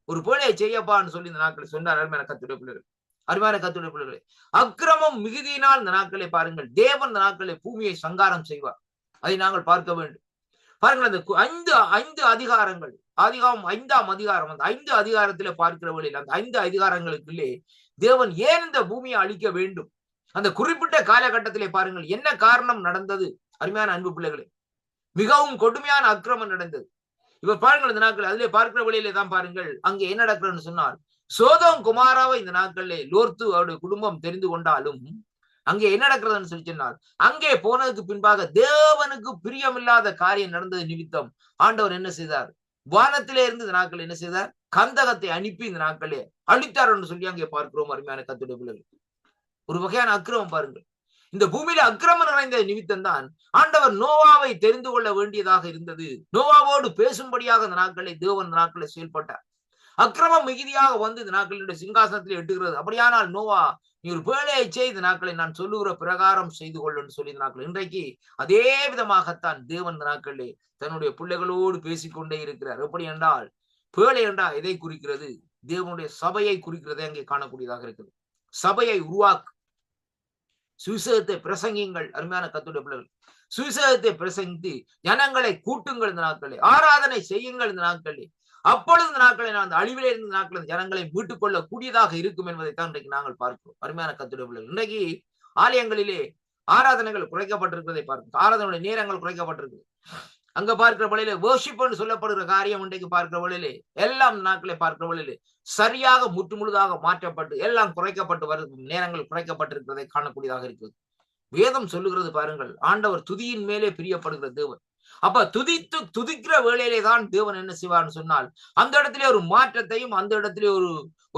ஒரு பேழையை செய்யப்பான்னு சொல்லி இந்த நாட்களை சொன்னார் அருமையான கர்த்தருடைய பிள்ளைகள். அருமையான கர்த்தருடைய பிள்ளைகளே, அக்கிரமம் மிகுதியினால் இந்த நாட்களை பாருங்கள் தேவன் இந்த நாட்களை பூமியை சங்காரம் செய்வார். அதை நாங்கள் பார்க்க வேண்டும். பாருங்கள், அந்த 5 அதிகாரங்கள், ஆதிகாமம் 5ஆம் அதிகாரம், அந்த 5 அதிகாரத்திலே பார்க்கிற வழியில் அந்த 5 அதிகாரங்களுக்குள்ளே தேவன் ஏன் இந்த பூமியை அழிக்க வேண்டும், அந்த குறிப்பிட்ட காலகட்டத்திலே பாருங்கள் என்ன காரணம் நடந்தது. அருமையான அன்பு பிள்ளைகளே, மிகவும் கொடுமையான அக்கிரமம் நடந்தது. இப்ப பாருங்கள், இந்த நாட்கள் அதிலே பார்க்கிற வழியிலே தான் பாருங்கள் அங்கே என்ன நடக்கிறன்னு சொன்னால், சோதோம் குமாராவை இந்த நாட்களிலே லோர்த்து அவருடைய குடும்பம் தெரிந்து கொண்டாலும் அங்கே என்ன நடக்கிறதுன்னு சொல்லி சொன்னால், அங்கே போனதுக்கு பின்பாக தேவனுக்கு பிரியமில்லாத காரியம் நடந்தது நிமித்தம் ஆண்டவர் என்ன செய்தார்? வானத்திலே இருந்து இந்த நாட்கள் என்ன செய்தார்? கந்தகத்தை அனுப்பி இந்த நாட்களே அழித்தார் என்று சொல்லி அங்கே பார்க்கிறோம் அருமையான கர்த்தருடைய பிள்ளைகள். ஒரு வகையான அக்கிரமம் பாருங்கள். இந்த பூமியில அக்கிரமம் நிறைந்த நிமித்தம் தான் ஆண்டவர் நோவாவை தெரிந்து கொள்ள வேண்டியதாக இருந்தது. நோவாவோடு பேசும்படியாக இந்த நாட்களை தேவன் இந்த நாட்களை செயல்பட்டார். அக்கிரமம் மிகுதியாக வந்து இந்த நாட்களுடைய சிங்காசனத்தில் எட்டுகிறது. அப்படியானால் நோவா, நீ ஒரு பேழையை செய்த நாட்களை நான் சொல்லுகிற பிரகாரம் செய்து கொள்ளுன்னு சொல்லி இந்த நாட்கள் இன்றைக்கு அதே விதமாகத்தான் தேவன் இந்த நாட்களிலே தன்னுடைய பிள்ளைகளோடு பேசிக்கொண்டே இருக்கிறார். எப்படி என்றால், பேழை என்றால் எதை குறிக்கிறது? தேவனுடைய சபையை குறிக்கிறதை அங்கே காணக்கூடியதாக இருக்கிறது. சபையை உருவாக்கு, சுவிசேஷத்தை பிரசங்கிங்கள் அருமையான கர்த்தருடைய பிள்ளைகள். சுவிசேஷத்தை பிரசங்கித்து ஜனங்களை கூட்டுங்கள் இந்த நாட்களே, ஆராதனை செய்யுங்கள் இந்த நாட்களே. அப்பொழுது இந்த நாட்களை நான் அந்த அழிவிலே இருந்த நாட்கள் ஜனங்களை மீட்டுக் கொள்ள கூடியதாக இருக்கும் என்பதைத்தான் இன்றைக்கு நாங்கள் பார்க்கிறோம் அருமையான கர்த்தருடைய பிள்ளைகள். இன்றைக்கு ஆலயங்களிலே ஆராதனைகள் குறைக்கப்பட்டிருக்கிறதை பார்க்கிறோம். ஆராதனையுடைய நேரங்கள் குறைக்கப்பட்டிருக்கு. அங்க பார்க்கிற வழியிலே வர்ஷிப்னு சொல்லப்படுகிற காரியம் இன்றைக்கு பார்க்கிற வழியிலே எல்லாம் நாட்களை பார்க்கிற வழியிலே சரியாக முற்றுமுழுதாக மாற்றப்பட்டு எல்லாம் குறைக்கப்பட்டு நேரங்கள் குறைக்கப்பட்டிருக்கிறதை காணக்கூடியதாக இருக்கிறது. வேதம் சொல்லுகிறது பாருங்கள், ஆண்டவர் துதியின் மேலே பிரியப்படுகிற தேவன். அப்ப துதிக்கிற வேளையிலே தான் தேவன் என்ன செய்வார்னு சொன்னால், அந்த இடத்திலே ஒரு மாற்றத்தையும் அந்த இடத்திலே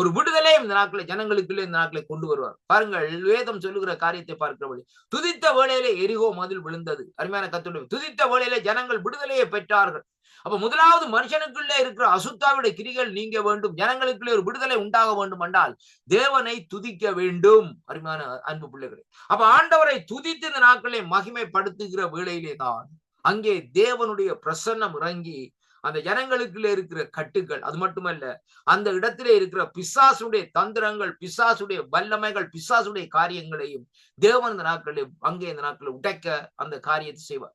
ஒரு விடுதலையும் இந்த நாட்களை ஜனங்களுக்குள்ளே இந்த நாட்களை கொண்டு வருவார். பாருங்கள், வேதம் சொல்லுகிற காரியத்தை பார்க்கிற வழி, துதித்த வேளையிலே எரிகோ மதில் விழுந்தது. அருமையான கர்த்தருடைய, துதித்த வேளையிலே ஜனங்கள் விடுதலையை பெற்றார்கள். அப்ப முதலாவது மனுஷனுக்குள்ளே இருக்கிற அசுத்தாவுடைய கிரிகள் நீங்க வேண்டும், ஜனங்களுக்குள்ளே ஒரு விடுதலை உண்டாக வேண்டும் என்றால் தேவனை துதிக்க வேண்டும் அருமையான அன்பு பிள்ளைகளே. அப்ப ஆண்டவரை துதித்து இந்த நாட்களை மகிமைப்படுத்துகிற வேளையிலே தான் அங்கே தேவனுடைய பிரசன்னம் இறங்கி அந்த ஜனங்களுக்குள்ள இருக்கிற கட்டுகள், அது மட்டுமல்ல அந்த இடத்திலே இருக்கிற பிசாசுடைய தந்திரங்கள், பிசாசுடைய வல்லமைகள், பிசாசுடைய காரியங்களையும் தேவன் இந்த நாட்களில் அங்கே இந்த நாட்களில் உடைக்க அந்த காரியத்தை செய்வார்.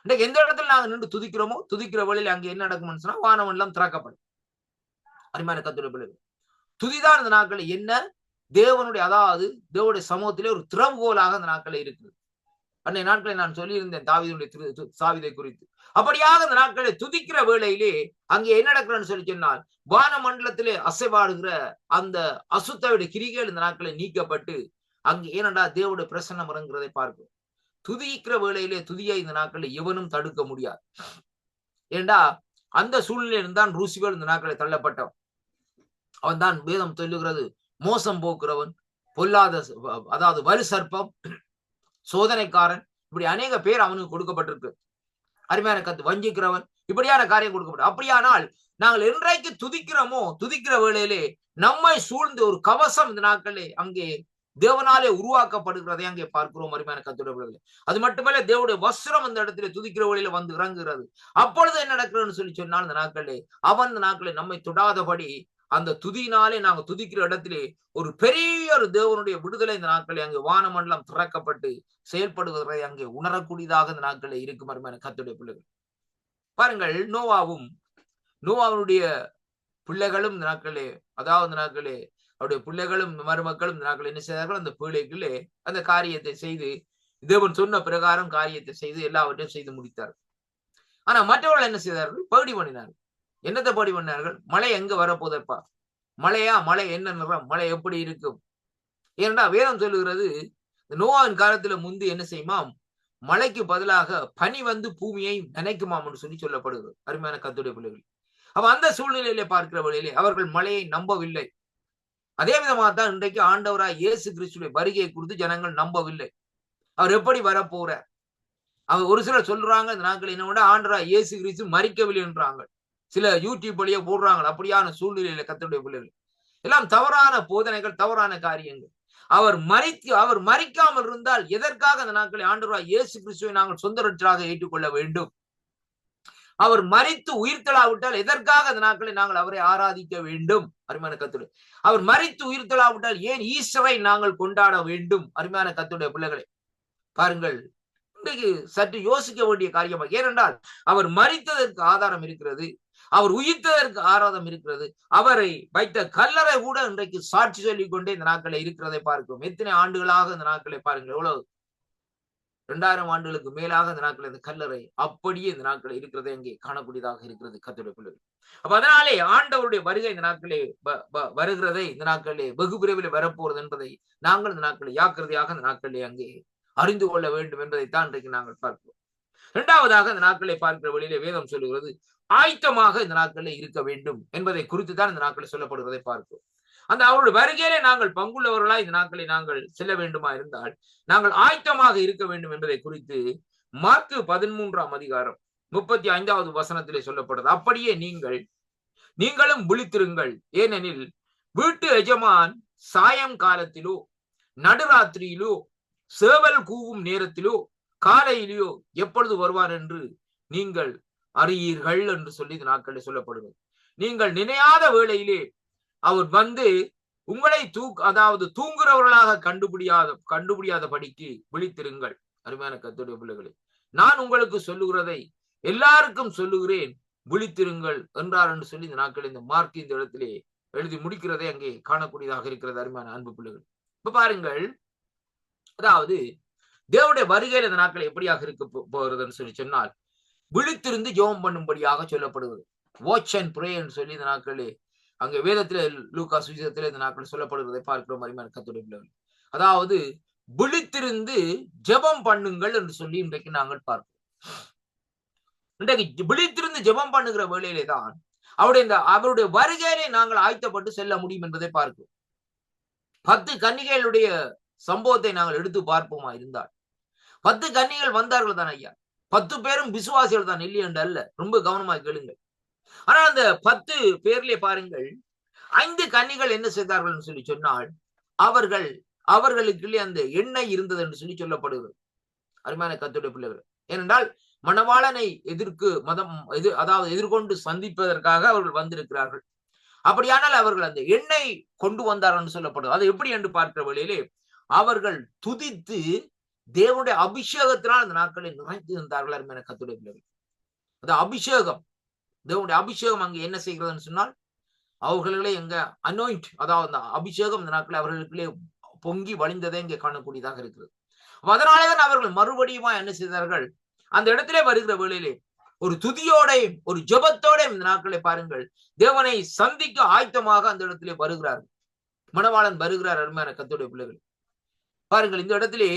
இன்றைக்கு எந்த இடத்துல நாங்க நின்று துதிக்கிறோமோ துதிக்கிற வழியில் அங்கே என்ன நடக்கும்னு சொன்னா வானமண்டலம் திறக்கப்படும். அருமையான கர்த்தருடைய பிள்ளைகள், துதிதான் இந்த நாட்களில் என்ன தேவனுடைய, அதாவது தேவனுடைய சமூகத்திலே ஒரு திறவுகோலாக அந்த நாட்களில் இருக்குது. அன்றைய நாட்களை நான் சொல்லியிருந்தேன் தாவீதை குறித்து. அப்படியாக இந்த நாட்களை துதிக்கிற வேளையிலே அங்கே என்ன நடக்கிறன்னு சொல்லி சொன்னால் வான மண்டலத்திலே அசைவாடுகிற அந்த அசுத்தவுடைய கிரிகள் இந்த நாட்களை நீக்கப்பட்டு அங்கே ஏனண்டா தேவனுடைய பிரசன்னம் இறங்குறதை பார்க்கும். துதிக்கிற வேளையிலே துதியை இந்த நாட்களில் எவனும் தடுக்க முடியாது. ஏண்டா அந்த சூழ்நிலையில் தான் ரூசிவேல் இந்த நாட்களை தள்ளப்பட்டவன். அவன் தான் வேதம் சொல்லுகிறது மோசம் போக்குறவன், பொல்லாத, அதாவது வலு சர்ப்பம், சோதனைக்காரன், இப்படி அநேக பேர் அவனுக்கு கொடுக்கப்பட்டிருக்கு. அருமையான கத்து வஞ்சிக்கிறவன், இப்படியான காரியம் கொடுக்கப்படும். அப்படியானால் நாங்கள் என்றைக்கு துதிக்கிறோமோ துதிக்கிற வேளையிலே நம்மை சூழ்ந்து ஒரு கவசம் இந்த நாட்களே அங்கே தேவனாலே உருவாக்கப்படுகிறதை அங்கே பார்க்கிறோம். அருமையான கத்துடைய அது மட்டுமல்ல தேவனுடைய வஸ்திரம் அந்த இடத்துல துதிக்கிற வேளையில வந்து இறங்குகிறது. அப்பொழுது என்ன நடக்கிறதுன்னு சொல்லி சொன்னால் இந்த நாட்களே அவன் இந்த நாட்களே நம்மை தொடாதபடி அந்த துதியினாலே நாங்க துதிக்கிற இடத்திலே ஒரு பெரிய ஒரு தேவனுடைய விடுதலை இந்த நாட்களே அங்கே வானமண்டலம் திறக்கப்பட்டு செயல்படுவதை அங்கே உணரக்கூடியதாக இந்த நாட்களே இருக்கும். அருமையான கர்த்தருடைய பிள்ளைகள் பாருங்கள், நோவாவுடைய பிள்ளைகளும் இந்த நாட்களே, அதாவது இந்த நாட்களே அவருடைய பிள்ளைகளும் மருமக்களும் இந்த நாட்கள் என்ன செய்தார்கள், அந்த பிள்ளைகளே அந்த காரியத்தை செய்து தேவன் சொன்ன பிரகாரம் காரியத்தை செய்து எல்லாவற்றையும் செய்து முடித்தார். ஆனா மற்றவர்கள் என்ன செய்தார்கள், பகுடி பண்ணினார்கள். என்னத்தை பகுடி பண்ணார்கள்? மழை எங்க வரப்போதப்பா, மழையா, மழை என்ன நிறம், மழை எப்படி இருக்கும்? ஏனென்றா வேதம் சொல்லுகிறது நோவாவின் காலத்துல முந்தி என்ன செய்யுமாம், மழைக்கு பதிலாக பனி வந்து பூமியை நினைக்குமாம் என்று சொல்லி சொல்லப்படுகிறது. அருமையான கர்த்தருடைய பிள்ளைகள், அப்ப அந்த சூழ்நிலையிலே பார்க்கிற வழியிலே அவர்கள் மழையை நம்பவில்லை. அதே விதமாக தான் இன்றைக்கு ஆண்டவராய் இயேசு கிறிஸ்துடைய வருகையை குறித்து ஜனங்கள் நம்பவில்லை. அவர் எப்படி வரப்போறார்? அவர் ஒரு சிலர் சொல்றாங்க இந்த நாட்கள் என்ன விட ஆண்டவராய் இயேசு கிறிஸ்து மரிக்கவில்லை என்றாங்க. சில யூடியூப் வழியா போடுறாங்க. அப்படியான சூழ்நிலையில கர்த்தருடைய பிள்ளைகள் எல்லாம் தவறான போதனைகள், தவறான காரியங்கள். அவர் மரிக்காமல் இருந்தால் எதற்காக அந்த நாட்களை ஆண்டவராய் இயேசு கிறிஸ்துவை நாங்கள் சொந்த ரட்சகராக ஏற்றுக்கொள்ள வேண்டும்? அவர் மரித்து உயிர்த்தெழாவிட்டால் எதற்காக அந்த நாட்களை நாங்கள் அவரை ஆராதிக்க வேண்டும்? அருமையான கர்த்தருடைய, அவர் மரித்து உயிர்த்தெழாவிட்டால் ஏன் ஈஸ்டரை நாங்கள் கொண்டாட வேண்டும்? அருமையான கர்த்தருடைய பிள்ளைகளை பாருங்கள், இன்றைக்கு சற்று யோசிக்க வேண்டிய காரியமாக. ஏனென்றால் அவர் மரித்ததற்கு ஆதாரம் இருக்கிறது, அவர் உயிர்த்ததற்கு ஆராதம் இருக்கிறது. அவரை வைத்த கல்லறை கூட இன்றைக்கு சாட்சி சொல்லிக் கொண்டே இந்த நாட்களை இருக்கிறதை பார்க்கிறோம். எத்தனை ஆண்டுகளாக இந்த நாட்களை பாருங்கள், எவ்வளவு 2000 ஆண்டுகளுக்கு மேலாக இந்த நாட்கள் இந்த கல்லறை அப்படியே இந்த நாட்களை இருக்கிறதை அங்கே காணக்கூடியதாக இருக்கிறது கர்த்தருடைய பிள்ளைகள். அப்ப அதனாலே ஆண்டவருடைய வருகை இந்த நாட்களே வருகிறதை இந்த நாட்களே வெகு விரைவில் வரப்போறது என்பதை நாங்கள் இந்த நாட்களை ஜாக்கிரதையாக இந்த நாட்களே அங்கே அறிந்து கொள்ள வேண்டும் என்பதைத்தான் இன்றைக்கு நாங்கள் பார்க்கிறோம். இரண்டாவதாக இந்த நாட்களை பார்க்கிற வழியிலே வேதம் சொல்லுகிறது ஆயத்தமாக இந்த நாட்களே இருக்க வேண்டும் என்பதை குறித்து தான் இந்த நாட்களை சொல்லப்படுவதை பார்க்கிறோம். அந்த அவருடைய வருகையிலே நாங்கள் பங்குள்ளவர்களாய் இந்த நாட்களை நாங்கள் செல்ல வேண்டுமா இருந்தால் நாங்கள் ஆயத்தமாக இருக்க வேண்டும் என்பதை குறித்து மார்க்கு 13ஆம் அதிகாரம் 35வது வசனத்திலே சொல்லப்படுறது. அப்படியே நீங்களும் விழித்திருங்கள், ஏனெனில் வீட்டு எஜமான் சாயங்காலத்திலோ நடுராத்திரியிலோ சேவல் கூவும் நேரத்திலோ காலையிலோ எப்பொழுது வருவார் என்று நீங்கள் அறியீர்கள் என்று சொல்லி இந்த நாட்களில் சொல்லப்படுகிறது. நீங்கள் நினையாத வேளையிலே அவர் வந்து உங்களை அதாவது தூங்குறவர்களாக கண்டுபிடியாதபடிக்கு விழித்திருங்கள். அருமையான கர்த்தருடைய பிள்ளைகளே, நான் உங்களுக்கு சொல்லுகிறதை எல்லாருக்கும் சொல்லுகிறேன், விழித்திருங்கள் என்றார் என்று சொல்லி இந்த நாட்கள் இந்த மார்க் இந்த இடத்திலே எழுதி முடிக்கிறதை அங்கே காணக்கூடியதாக இருக்கிறது. அருமையான அன்பு பிள்ளைகள், இப்ப பாருங்கள், அதாவது தேவனுடைய வருகையில் இந்த நாட்கள் எப்படியாக இருக்க போகிறதுன்னு சொல்லி சொன்னால் விழித்திருந்து ஜெபம் பண்ணும்படியாக சொல்லப்படுகிறது. வாட்ச் அண்ட் ப்ரே என்று சொல்லி இந்த நாட்களே அங்கே வேதத்திலே லூக்கா சுவிசேஷத்திலே இந்த நாட்கள் சொல்லப்படுவதை பார்க்கிறோம். அருமையான கர்த்தருடைய பிள்ளைகள், அதாவது விழித்திருந்து ஜெபம் பண்ணுங்கள் என்று சொல்லி இன்றைக்கு நாங்கள் பார்க்கிறோம். இன்றைக்கு விழித்திருந்து ஜெபம் பண்ணுகிற வேளையிலே தான் அவருடைய வருகையிலே நாங்கள் ஆயத்தப்பட்டு செல்ல முடியும் என்பதை பார்க்கிறோம். 10 கன்னிகைகளுடைய சம்பவத்தை நாங்கள் எடுத்து பார்ப்போமா இருந்தால் 10 கன்னிகள் வந்தார்கள் தான் ஐயா. 10 பேரும் விசுவாசிகள் தான், இல்லை என்று அல்ல. ரொம்ப கவனமாக கேளுங்கள். ஆனா அந்த 10 பேர்ல பாருங்கள், 5 கன்னிகள் என்ன செய்தார்கள் சொல்லி சொன்னால் அவர்களுக்குள்ளே அந்த எண்ணெய் இருந்தது என்று சொல்லி சொல்லப்படுகிறது. அருமையான கர்த்தருடைய பிள்ளைகள், ஏனென்றால் மணவாளனை அதாவது எதிர்கொண்டு சந்திப்பதற்காக அவர்கள் வந்திருக்கிறார்கள். அப்படியானால் அவர்கள் அந்த எண்ணெய் கொண்டு வந்தார்கள் சொல்லப்படும். அது எப்படி என்று பார்க்கிற வழியிலே அவர்கள் துதித்து தேவனுடைய அபிஷேகத்தினால் அந்த நாட்களை நிறைந்து இருந்தார்கள். அருமையான கர்த்தருடைய பிள்ளைகள், அது அபிஷேகம், தேவனுடைய அபிஷேகம் அங்கே என்ன செய்கிறதுன்னு சொன்னால் அவர்களே எங்க அனாயிண்ட், அதாவது அந்த அபிஷேகம் இந்த நாட்களை அவர்களுக்குள்ளே பொங்கி வழிந்ததை இங்கே காணக்கூடியதாக இருக்கிறது. அதனாலேதான் அவர்கள் மறுபடியும் என்ன செய்தார்கள், அந்த இடத்திலே வருகிற வேளையிலே ஒரு துதியோடையும் ஒரு ஜெபத்தோடையும் இந்த நாட்களை பாருங்கள் தேவனை சந்திக்க ஆயத்தமாக அந்த இடத்திலே வருகிறார்கள். மணவாளன் வருகிறார். அருமையான கர்த்தருடைய பிள்ளைகள் பாருங்கள், இந்த இடத்திலே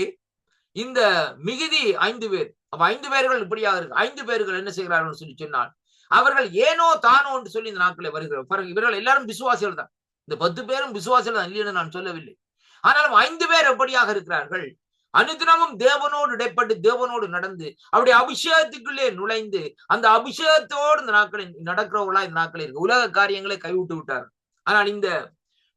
இந்த மிகுதி 5 பேர், அப்ப 5 பேர்கள் இப்படியாக இருக்கு. 5 பேர்கள் என்ன செய்கிறார்கள் சொல்லி சொன்னால் அவர்கள் ஏனோ தானோ என்று சொல்லி இந்த நாட்களை வருகிறார். பாருங்க, இவர்கள் எல்லாரும் விசுவாசிகள் தான். இந்த 10 பேரும் விசுவாசிகள் தான் இல்லைன்னு நான் சொல்லவில்லை. ஆனாலும் 5 பேர் எப்படியாக இருக்கிறார்கள், அனுதினமும் தேவனோடு இடைப்பட்டு தேவனோடு நடந்து அவருடைய அபிஷேகத்துக்குள்ளே நுழைந்து அந்த அபிஷேகத்தோடு இந்த நாட்களில் நடக்கிறவர்களா இந்த நாட்களில் இருக்கு. உலக காரியங்களை கைவிட்டு விட்டார். ஆனால் இந்த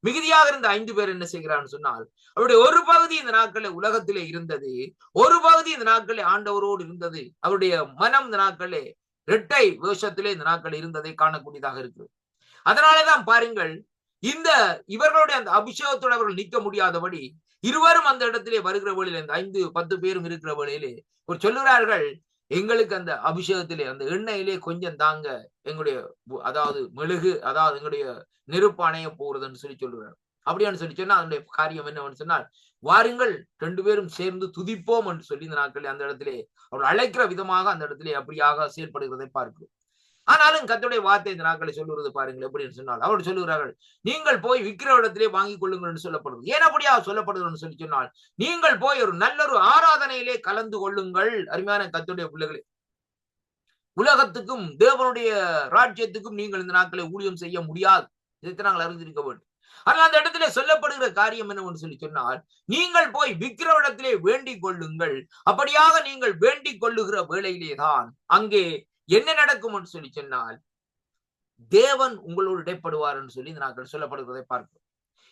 மிகுதியாக இருந்த 5 பேர் என்ன செய்கிறான்னு சொன்னால் அவருடைய ஒரு பகுதி இந்த நாட்களில் உலகத்திலே இருந்தது, ஒரு பகுதி இந்த நாட்களில் ஆண்டவரோடு இருந்தது. அவருடைய மனம் இந்த நாட்களே இரட்டை வேஷத்திலே இந்த நாட்கள் இருந்ததை காணக்கூடியதாக இருக்கு. அதனாலேதான் பாருங்கள், இந்த இவர்களுடைய அந்த அபிஷேகத்தோடு அவர்கள் நிற்க முடியாதபடி இருவரும் அந்த இடத்திலே வருகிற வழியில, இந்த 5-10 பேரும் இருக்கிற வழியிலே ஒரு சொல்லுகிறார்கள், எங்களுக்கு அந்த அபிஷேகத்திலே அந்த எண்ணெயிலே கொஞ்சம் தாங்க, எங்களுடைய அதாவது மெழுகு, அதாவது எங்களுடைய நெருப்பு அணைய போறதுன்னு சொல்லி சொல்லுகிறார். அப்படியான்னு சொல்லி சொன்னா அதனுடைய காரியம் என்னவென்று சொன்னால், வாருங்கள் 2 பேரும் சேர்ந்து துதிப்போம் என்று சொல்லி இந்த நாட்களில் அந்த இடத்திலே அவர் அழைக்கிற விதமாக அந்த இடத்திலே அப்படியாக செயல்படுகிறதை பார்க்கிறோம். ஆனாலும் கர்த்தருடைய வார்த்தை இந்த நாட்களை சொல்லுவது பாருங்கள் எப்படின்னு சொன்னால், அவர் சொல்லுகிறார்கள், நீங்கள் போய் விக்கிற இடத்திலே வாங்கிக் கொள்ளுங்கள் என்று சொல்லப்படுது. ஏன் அப்படியா சொல்லப்படுதுன்னு சொல்லி சொன்னால், நீங்கள் போய் ஒரு நல்ல ஒரு ஆராதனையிலே கலந்து கொள்ளுங்கள். அருமையான கர்த்தருடைய பிள்ளைகளே, உலகத்துக்கும் தேவனுடைய ராஜ்யத்துக்கும் நீங்கள் இந்த நாட்களை ஊழியம் செய்ய முடியாது. இதைத்தான் நாங்கள் அறிந்திருக்க வேண்டும். ஆனால் அந்த இடத்திலே சொல்லப்படுகிற காரியம் என்னவென்று சொல்லி சொன்னால், நீங்கள் போய் விக்கிற இடத்திலே வேண்டிக் கொள்ளுங்கள். அப்படியாக நீங்கள் வேண்டிக் கொள்ளுகிற வேளையிலே தான் அங்கே என்ன நடக்கும் என்று சொல்லி சொன்னால், தேவன் உங்களோடு இடைப்படுவார் என்று சொல்லி இந்த நாட்கள் சொல்லப்படுகிறதை பார்க்கிறோம்.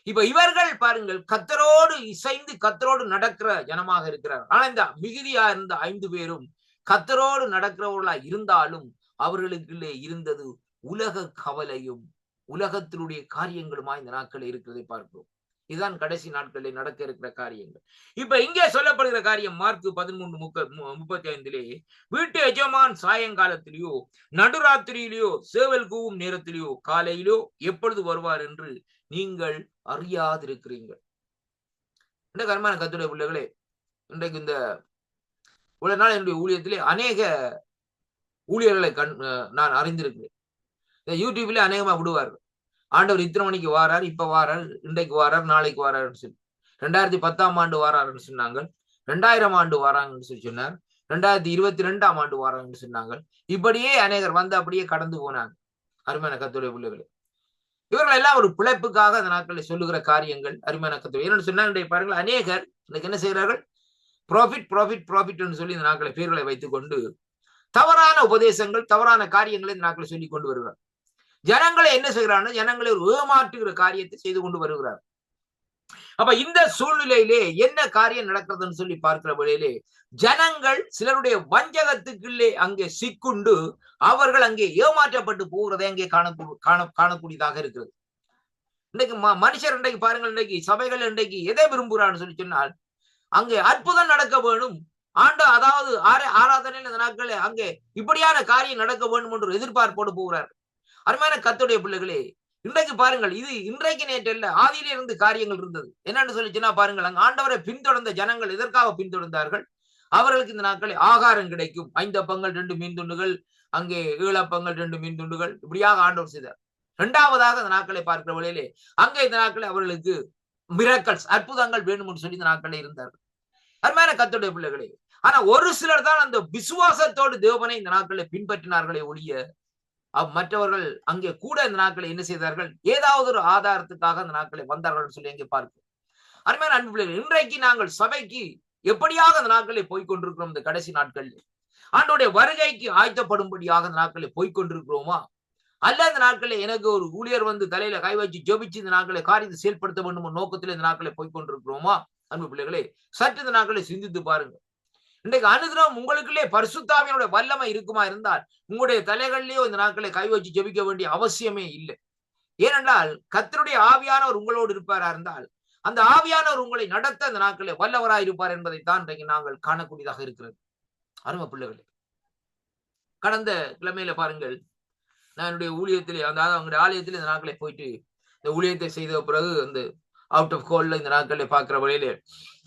இப்ப இவர்கள் பாருங்கள் கர்த்தரோடு இசைந்து கர்த்தரோடு நடக்கிற ஜனமாக இருக்கிறார். ஆனா இந்த மிகுதியா இருந்த 5 பேரும் கர்த்தரோடு நடக்கிறவர்களா இருந்தாலும் அவர்களுக்குள்ளே இருந்தது உலக கவலையும் உலகத்தினுடைய காரியங்களுமா இந்த நாட்கள் இருக்கிறதை பார்க்கிறோம். இதுதான் கடைசி நாட்களில் நடக்க இருக்கிற காரியங்கள். இப்ப இங்கே சொல்லப்படுகிற காரியம் மார்க் 13:35 வீட்டு எஜமான் சாயங்காலத்திலேயோ நடுராத்திரியிலேயோ சேவல் கூவும் நேரத்திலேயோ காலையிலோ எப்பொழுது வருவார் என்று நீங்கள் அறியாதிருக்கிறீர்கள். கர்மான கர்த்தருடைய பிள்ளைகளே, இன்றைக்கு இந்த இவ்வளவு நாள் என்னுடைய ஊழியத்திலே அநேக ஊழியர்களை நான் அறிந்திருக்கிறேன். யூடியூப்ல அநேகமா விடுவார்கள், ஆண்டவர் இத்தனை மணிக்கு வாரார், இப்ப வாரார், இன்றைக்கு வாரார், நாளைக்கு வாராருன்னு சொல்லி. 2010ஆம் ஆண்டு வாராருன்னு சொன்னாங்க, 2000 ஆண்டு வாராங்கன்னு சொல்லி சொன்னார், 2022ஆம் ஆண்டு வாராங்கன்னு சொன்னாங்க. இப்படியே அநேகர் வந்து அப்படியே கடந்து போனாங்க. அருமையான கர்த்தருடைய பிள்ளைகளே, இவர்கள் எல்லாம் ஒரு பிழைப்புக்காக அந்த நாட்களில் சொல்லுகிற காரியங்கள். அருமையான கர்த்தருடைய என்னன்னு சொன்னாங்க பாருங்கள், அநேகர் இன்னைக்கு என்ன செய்கிறார்கள், ப்ராஃபிட் சொல்லி இந்த நாட்களை பேர்களை வைத்துக் கொண்டு தவறான உபதேசங்கள் தவறான காரியங்களை இந்த நாட்களை சொல்லிக் கொண்டு வருகிறார். ஜனங்களை என்ன செய்கிறார்கள், ஜனங்களை ஒரு ஏமாற்றுகிற காரியத்தை செய்து கொண்டு வருகிறார். அப்ப இந்த சூழ்நிலையிலே என்ன காரியம் நடக்கிறதுன்னு சொல்லி பார்க்கிற வழியிலே ஜனங்கள் சிலருடைய வஞ்சகத்துக்குள்ளே அங்கே சிக்குண்டு அவர்கள் அங்கே ஏமாற்றப்பட்டு போகிறதை அங்கே காணக்கூடியதாக இருக்கிறது. இன்றைக்கு மனுஷர் இன்றைக்கு பாருங்கள், இன்றைக்கு சபைகள் இன்றைக்கு எதை விரும்புகிறான்னு சொல்லி சொன்னால், அங்கே அற்புதம் நடக்க வேணும், அதாவது ஆராதனையில் இந்த நாட்களே அங்கே இப்படியான காரியம் நடக்க வேண்டும் என்று எதிர்பார்ப்போடு போகிறார். அருமையான கர்த்தருடைய பிள்ளைகளே, இன்றைக்கு பாருங்கள், இது இன்றைக்கு நேற்று அல்ல, ஆதியிலே இருந்து காரியங்கள் இருந்தது. என்னன்னு சொல்லிச்சுன்னா பாருங்கள், அங்க ஆண்டவரை பின்தொடர்ந்த ஜனங்கள் எதற்காக பின்தொடர்ந்தார்கள், அவர்களுக்கு இந்த நாட்களில் ஆகாரம் கிடைக்கும், 5 அப்பங்கள் 2 மீன் துண்டுகள், அங்கே 7 அப்பங்கள் 2 மீன் துண்டுகள், இப்படியாக ஆண்டவர் செய்தார். 2வதாக இந்த நாட்களை பார்க்கிற வழியிலே அங்கே இந்த நாட்களில் அவர்களுக்கு மிரக்கல்ஸ் அற்புதங்கள் வேணும் என்று சொல்லி இந்த நாட்களில் இருந்தார்கள். அருமையான கர்த்தருடைய பிள்ளைகளே, ஆனா ஒரு சிலர் தான் அந்த விசுவாசத்தோடு தேவனை இந்த நாட்களில் பின்பற்றினார்களே ஒழிய மற்றவர்கள் அங்கே கூட இந்த நாட்களை என்ன செய்தார்கள், ஏதாவது ஒரு ஆதாரத்துக்காக அந்த நாட்களை வந்தார்கள் சொல்லி அங்கே பார்க்கிறோம். அருமையான அன்பு பிள்ளைகள், இன்றைக்கு நாங்கள் சபைக்கு எப்படியாக அந்த நாட்களை போய்கொண்டிருக்கிறோம், இந்த கடைசி நாட்களில் ஆண்டோடைய வருகைக்கு ஆயத்தப்படும்படியாக அந்த நாட்களை போய்கொண்டிருக்கிறோமா, அல்ல இந்த நாட்களில் எனக்கு ஒரு ஊழியர் வந்து தலையில கை வச்சு ஜெபிச்சு இந்த நாட்களை காரியத்தை செயல்படுத்த வேண்டும் நோக்கத்தில் இந்த நாட்களை போய்கொண்டிருக்கிறோமா? அன்பு பிள்ளைகளே, சற்று இந்த நாட்களை சிந்தித்து பாருங்க. இன்றைக்கு அனுதினம் உங்களுக்குள்ளே பரிசுத்தாவியனுடைய வல்லமை இருக்குமா இருந்தால் உங்களுடைய தலைகளிலேயோ இந்த நாட்களை கை வச்சு ஜெபிக்க வேண்டிய அவசியமே இல்லை. ஏனென்றால் கர்த்தருடைய ஆவியானவர் உங்களோடு இருப்பாரா இருந்தால் அந்த ஆவியானவர் உங்களை நடத்த அந்த நாட்களே வல்லவராய் இருப்பார் என்பதைத்தான் இன்றைக்கு நாங்கள் காணக்கூடியதாக இருக்கிறது. அருமை பிள்ளைகளே, கடந்த கிழமையில பாருங்கள், நான் என்னுடைய ஊழியத்திலே அதாவது அவங்களுடைய ஆலயத்திலே இந்த நாட்களை போயிட்டு இந்த ஊழியத்தை செய்த பிறகு அந்த அவுட் ஆஃப் கோல்ல இந்த நாட்களை பார்க்கிற வழியிலே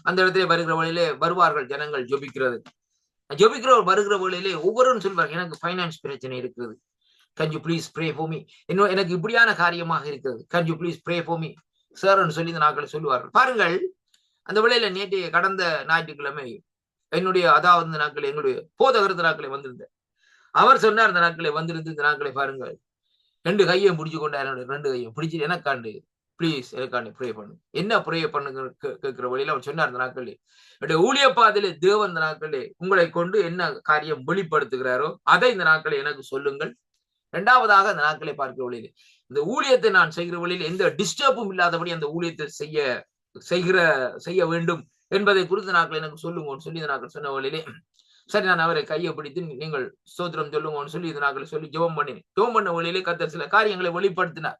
அந்த இடத்துல வருகிற வழியிலே வருவார்கள் ஜனங்கள் ஜெபிக்கிறவர் வருகிற வழியிலே ஒவ்வொருவரும் சொல்வார்கள், எனக்கு ஃபைனான்ஸ் பிரச்சனை இருக்கிறது, can you please pray for me, இன்னும் எனக்கு இப்படியான காரியமாக இருக்கிறது, can you please pray for me சார்ன்னு சொல்லி இந்த நாட்களை சொல்லுவார்கள். பாருங்கள், அந்த வேளையில நேற்றைய கடந்த ஞாயிற்றுக்கிழமை என்னுடைய அதாவது இந்த நாட்களை எங்களுடைய போதகர் இந்த நாட்களை வந்திருந்த அவர் சொன்னார், இந்த நாட்களை வந்திருந்து இந்த நாட்களை பாருங்கள் 2 கையும் பிடிச்சு கொண்டார். 2 கையும் பிடிச்சிட்டு எனக்காண்டு பிளீஸ் எனக்காண்டு ப்ரே பண்ணு, என்ன ப்ரே பண்ணுங்க கேட்கிற வழியில அவர் சொன்னார், இந்த நாட்களே என்னுடைய ஊழிய பாதையிலே தேவன் இந்த நாட்களே உங்களை கொண்டு என்ன காரியம் வெளிப்படுத்துகிறாரோ அதை இந்த நாட்களை எனக்கு சொல்லுங்கள். 2வதாக அந்த நாட்களை பார்க்கிற வழியிலே இந்த ஊழியத்தை நான் செய்கிற வழியில் எந்த டிஸ்டர்பும் இல்லாதபடி அந்த ஊழியத்தை செய்ய வேண்டும் என்பதை குறித்து நாட்கள் எனக்கு சொல்லுங்கன்னு சொல்லி இந்த நாட்கள் சொன்ன வழியிலே சரி நான் அவரை கையை பிடித்து நீங்கள் ஸ்தோத்திரம் சொல்லுங்கன்னு சொல்லி இந்த நாட்களை சொல்லி ஜெபம் பண்ணினேன். ஜெபம் பண்ண வழியிலே கர்த்தர் சில காரியங்களை வெளிப்படுத்தின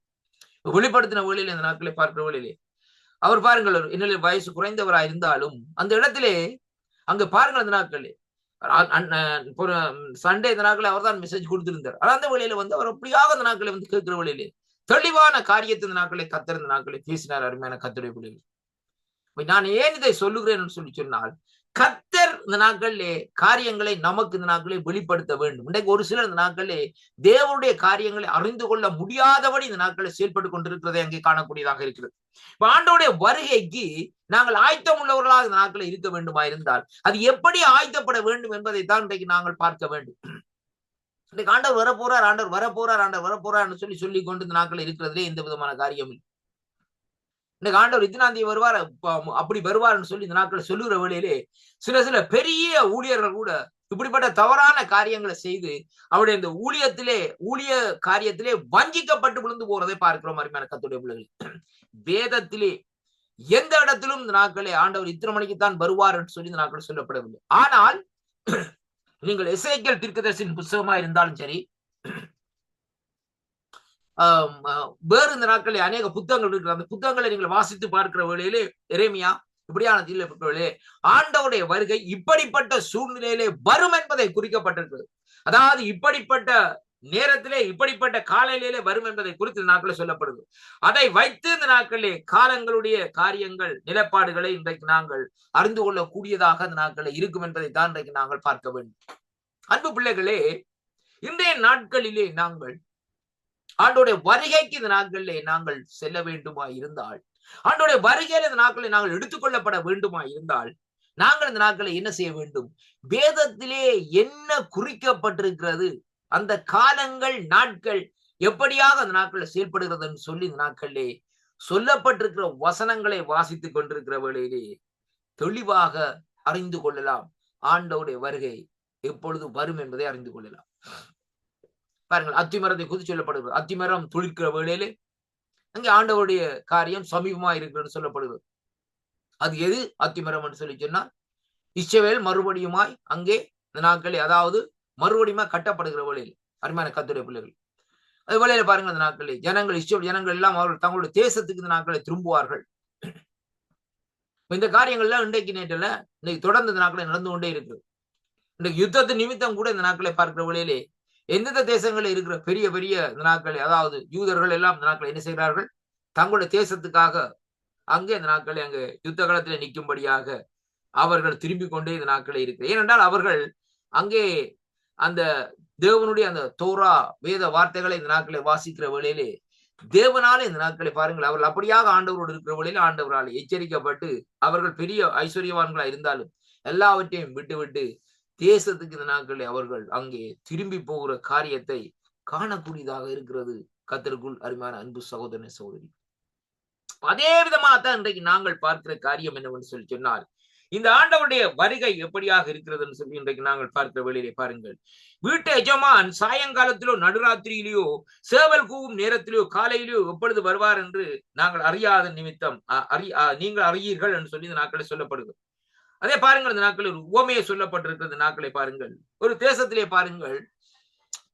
வழியிலே இந்த நாட்களை பார்க்கிற வழியிலே அவர் பாருங்கள், என்னிலே வயசு குறைந்தவராக இருந்தாலும் அந்த இடத்திலே அங்க பாருங்கள் அந்த நாட்களே சண்டே இந்த நாட்களை அவர் தான் மெசேஜ் கொடுத்திருந்தார். ஆனால் அந்த வழியில வந்து அவர் அப்படியாக அந்த நாட்களை வந்து கேட்கிற வழியிலே தெளிவான காரியத்தை இந்த நாட்களை கர்த்தர் இந்த நாட்களை பேசினார். அருமையான கர்த்தருடைய பிள்ளைகள், நான் ஏன் இதை சொல்லுகிறேன் சொல்லி சொன்னால், கர்த்தர் இந்த நாட்களிலே காரியங்களை நமக்கு இந்த நாட்களை வெளிப்படுத்த வேண்டும். இன்றைக்கு ஒரு சிலர் இந்த நாட்களிலே தேவனுடைய காரியங்களை அறிந்து கொள்ள முடியாதபடி இந்த நாட்களை செயல்பட்டு கொண்டிருக்கிறதை அங்கே காணக்கூடியதாக இருக்கிறது. இப்ப ஆண்டவருடைய வருகைக்கு நாங்கள் ஆயத்தம் உள்ளவர்களாக இந்த நாட்களை இருக்க வேண்டுமா இருந்தால் அது எப்படி ஆயத்தப்பட வேண்டும் என்பதைத்தான் இன்றைக்கு நாங்கள் பார்க்க வேண்டும். இன்றைக்கு ஆண்டவர் வரப்போறார் சொல்லி கொண்டு இந்த நாட்கள் இருக்கிறதுலே எந்த விதமான காரியம் இல்லை. இன்னைக்கு ஆண்டவர் இத்தனாம் தேதி வருவார், அப்படி வருவார்னு சொல்லி இந்த நாட்களை சொல்லுகிற வேளையிலே சில பெரிய ஊழியர்கள் கூட இப்படிப்பட்ட தவறான காரியங்களை செய்து அவருடைய இந்த ஊழிய காரியத்திலே வஞ்சிக்கப்பட்டு விழுந்து போறதை பார்க்கிறோம். அருமையான கர்த்தருடைய பிள்ளைகள், வேதத்திலே எந்த இடத்திலும் இந்த நாட்களே ஆண்டவர் இத்தனை மணிக்குத்தான் வருவார் என்று சொல்லி இந்த நாட்கள் சொல்லப்படவில்லை. ஆனால் நீங்கள் எசேக்கியேல் தீர்க்கதரிசியின் புத்தகமா இருந்தாலும் சரி, வேறு இந்த நாட்களில் அநேக புத்தகங்கள் இருக்கிற அந்த புத்தகங்களை நீங்கள் வாசித்து பார்க்கிற வேளையிலே எரேமியா இப்படியான தீர்க்கப்பட்டவர்களே ஆண்டவருடைய வருகை இப்படிப்பட்ட சூழ்நிலையிலே வரும் என்பதை குறிக்கப்பட்டிருக்கிறது. அதாவது இப்படிப்பட்ட நேரத்திலே இப்படிப்பட்ட காலையிலே வரும் என்பதை குறித்து இந்த நாட்களில் சொல்லப்படுது. அதை வைத்து இந்த நாட்களிலே காலங்களுடைய காரியங்கள் நிலப்பாடுகளை இன்றைக்கு நாங்கள் அறிந்து கொள்ளக்கூடியதாக இந்த நாட்களில் இருக்கும் என்பதை தான் இன்றைக்கு நாங்கள் பார்க்க வேண்டும். அன்பு பிள்ளைகளே, இன்றைய நாட்களிலே நாங்கள் ஆண்டோடைய வருகைக்கு இந்த நாட்களிலே நாங்கள் செல்ல வேண்டுமா இருந்தால், ஆண்டோடைய வருகையில இந்த நாட்களை நாங்கள் எடுத்துக்கொள்ளப்பட வேண்டுமா இருந்தால், நாங்கள் இந்த நாட்களை என்ன செய்ய வேண்டும்? வேதத்திலே என்ன குறிக்கப்பட்டிருக்கிறது, அந்த காலங்கள் நாட்கள் எப்படியாக அந்த நாட்களில் செயல்படுகிறது என்று சொல்லி இந்த நாட்களிலே சொல்லப்பட்டிருக்கிற வசனங்களை வாசித்துக் கொண்டிருக்கிற வேளையிலே தெளிவாக அறிந்து கொள்ளலாம். ஆண்டவருடைய வருகை எப்பொழுது வரும் என்பதை அறிந்து கொள்ளலாம். பாருங்கள், அத்திமரத்தை குறித்து சொல்லப்படுகிறது. அத்திமரம் துளிர்க்கிற வேளையிலே அங்கே ஆண்டவருடைய காரியம் சமீபமா இருக்கிறது சொல்லப்படுகிறது. அது எது அத்திமரம் என்று சொல்லி சொன்னால், இஸ்ரவேல் மறுபடியுமாய் அங்கே இந்த நாட்களே அதாவது மறுபடியுமா கட்டப்படுகிற வேளையில் அருமையான கர்த்தருடைய பிள்ளைகள், அது வேளையில பாருங்க, அந்த நாட்களே ஜனங்கள் எல்லாம் அவர்கள் தங்களுடைய தேசத்துக்கு இந்த நாட்களை திரும்புவார்கள். இந்த காரியங்கள் எல்லாம் இன்றைக்கு நேற்றில் இன்னைக்கு தொடர்ந்து இந்த நாட்களை நடந்து கொண்டே இருக்கு. இன்றைக்கு யுத்தத்து நிமித்தம் கூட இந்த நாட்களை பார்க்கிற வேளையிலே எந்தெந்த தேசங்களில் இருக்கிற பெரிய பெரிய இந்த நாட்களை அதாவது யூதர்கள் எல்லாம் இந்த நாட்களை என்ன செய்கிறார்கள்? தங்களுடைய தேசத்துக்காக அங்கே இந்த நாட்களை அங்கே யுத்த காலத்திலே நிற்கும்படியாக அவர்கள் திரும்பி கொண்டே இந்த நாட்களை இருக்கு. ஏனென்றால் அவர்கள் அங்கே அந்த தேவனுடைய அந்த தோரா வேத வார்த்தைகளை இந்த நாட்களை வாசிக்கிற வேளையிலே தேவனாலே இந்த நாட்களை பாருங்கள், அவர்கள் அப்படியாக ஆண்டவரோடு இருக்கிற வேளையில ஆண்டவரால் எச்சரிக்கப்பட்டு அவர்கள் பெரிய ஐஸ்வர்யவான்களா இருந்தாலும் எல்லாவற்றையும் விட்டு தேசத்துக்கு இந்த நாட்களில் அவர்கள் அங்கே திரும்பி போகிற காரியத்தை காணக்கூடியதாக இருக்கிறது. கர்த்தருக்குள் அருமையான அன்பு சகோதரனே சகோதரி, அதே விதமாகத்தான் இன்றைக்கு நாங்கள் பார்க்கிற காரியம் என்னவென்று சொல்லி சொன்னால், இந்த ஆண்டவருடைய வருகை எப்படியாக இருக்கிறதுன்னு சொல்லி இன்றைக்கு நாங்கள் பார்க்கிற வேளையிலே பாருங்கள், வீட்டு எஜமான் சாயங்காலத்திலோ நடுராத்திரியிலேயோ சேவல் கூவும் நேரத்திலேயோ காலையிலேயோ எப்பொழுது வருவார் என்று நாங்கள் அறியாத நிமித்தம் நீங்கள் அறியீர்கள் என்று சொல்லி இந்த நாட்களில் சொல்லப்படுது. அதே பாருங்கள், இந்த நாட்களில் ஒரு உவமையை சொல்லப்பட்டிருக்கிற இந்த நாட்களை பாருங்கள். ஒரு தேசத்திலே பாருங்கள்,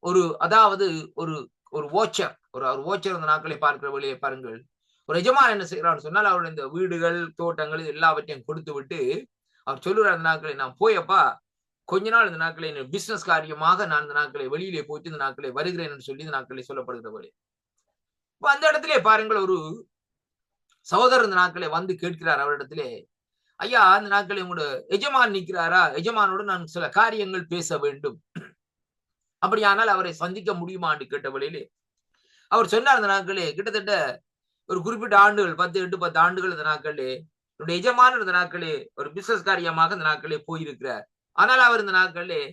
ஒரு அதாவது ஒரு ஒரு ஓச்சர் ஒரு ஓச்சர் இந்த நாட்களை பார்க்கிற வழியை பாருங்கள். ஒரு எஜமான் என்ன செய்யறான்னு சொன்னால், அவருடைய இந்த வீடுகள், தோட்டங்கள் இது எல்லாவற்றையும் கொடுத்து விட்டு அவர் சொல்லுற அந்த நாட்களை, நான் போயப்பா கொஞ்ச நாள் இந்த நாட்களை பிசினஸ் காரியமாக நான் இந்த நாட்களை வெளியிலே போயிட்டு இந்த நாட்களை வருகிறேன் என்று சொல்லி இந்த நாட்களை சொல்லப்படுகிற வழி. அந்த இடத்திலே பாருங்கள், ஒரு சகோதரர் இந்த நாட்களை வந்து கேட்கிறார் அவரிடத்திலே, ஐயா அந்த நாட்களை உங்களோட எஜமான் நிற்கிறாரா, எஜமானோடு நான் சில காரியங்கள் பேச வேண்டும், அப்படியானால் அவரை சந்திக்க முடியுமா என்று கேட்ட வழியிலே அவர் சொன்னார், இந்த நாட்களே கிட்டத்தட்ட ஒரு குறிப்பிட்ட ஆண்டுகள் 10 ஆண்டுகள் இந்த நாட்களே என்னுடைய எஜமான இந்த நாட்களே ஒரு பிசினஸ் காரியமாக இந்த நாட்களே போயிருக்கிறார். ஆனால் அவர் இந்த நாட்களே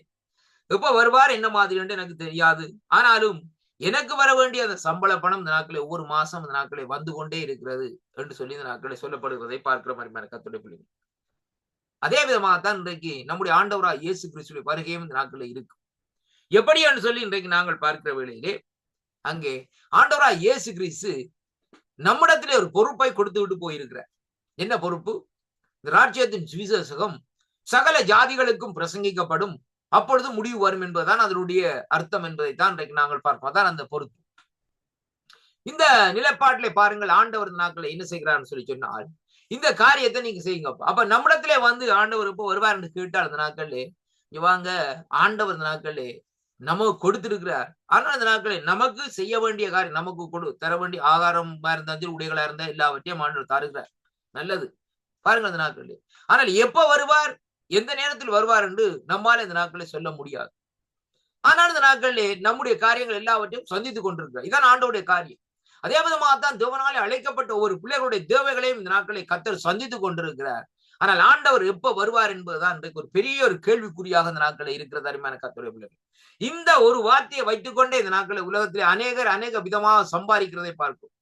எப்ப வருவார் என்ன மாதிரி என்று எனக்கு தெரியாது. ஆனாலும் எனக்கு வர வேண்டிய அந்த சம்பள பணம் இந்த நாட்களே ஒவ்வொரு மாசம் இந்த நாட்களே வந்து கொண்டே இருக்கிறது என்று சொல்லி இந்த நாட்களே சொல்லப்படுவதை பார்க்கிற மாதிரி கர்த்தருடைய பிள்ளைகள். அதே விதமாகத்தான் இன்றைக்கு நம்முடைய ஆண்டவராய் இயேசு கிறிஸ்துவின் வருகையும் இந்த நாட்களில் இருக்கு. எப்படி என்று சொல்லி இன்றைக்கு நாங்கள் பார்க்கிற வேளையிலே அங்கே ஆண்டவராய் இயேசு கிறிஸ்து நம்மிடத்திலே ஒரு பொறுப்பை கொடுத்து விட்டு போயிருக்கிறார். என்ன பொறுப்பு? இந்த ராஜ்யத்தின் சுவிசேஷகம் சகல ஜாதிகளுக்கும் பிரசங்கிக்கப்படும், அப்பொழுது முடிவு வரும் என்பதுதான் அதனுடைய அர்த்தம் என்பதைத்தான் இன்றைக்கு நாங்கள் பார்ப்போம். அதான் அந்த பொறுப்பு. இந்த நிலைப்பாட்டிலே பாருங்கள், ஆண்டவர் இந்த நாட்களை என்ன செய்கிறார்னு சொல்லி சொன்னால், இந்த காரியத்தை நீங்க செய்யுங்க. அப்ப நம்மிடத்திலே வந்து ஆண்டவர் எப்போ வருவார் என்று கேட்டால் இந்த நாட்களே வாங்க, ஆண்டவர் இந்த நாட்களே நமக்கு கொடுத்திருக்கிறார். ஆனா அந்த நாட்களே நமக்கு செய்ய வேண்டிய காரியம், நமக்கு தர வேண்டிய ஆகாரமா இருந்தாலும் உடைகளா இருந்தா எல்லாவற்றையும் ஆண்டவர் தருகிறார். நல்லது பாருங்கள் அந்த நாட்களே. ஆனால் எப்ப வருவார், எந்த நேரத்தில் வருவார் என்று நம்மால இந்த நாட்களை சொல்ல முடியாது. ஆனால் இந்த நாட்களிலே நம்முடைய காரியங்கள் எல்லாவற்றையும் சந்தித்துக் கொண்டிருக்கிறார். இதான் ஆண்டவருடைய காரியம். அதே விதமாகத்தான் தேவனாலே அழைக்கப்பட்ட ஒவ்வொரு பிள்ளைகளுடைய தேவைகளையும் இந்த நாட்களை கர்த்தர் சந்தித்துக் கொண்டிருக்கிறார். ஆனால் ஆண்டவர் எப்ப வருவார் என்பதுதான் இன்றைக்கு ஒரு பெரிய ஒரு கேள்விக்குறியாக இந்த நாட்களை இருக்கிறது. அருமையான கர்த்தருடைய பிள்ளைகள், இந்த ஒரு வார்த்தையை வைத்துக் கொண்டே இந்த நாட்களை உலகத்திலே அநேக விதமாக சம்பாதிக்கிறதை பார்க்கும்.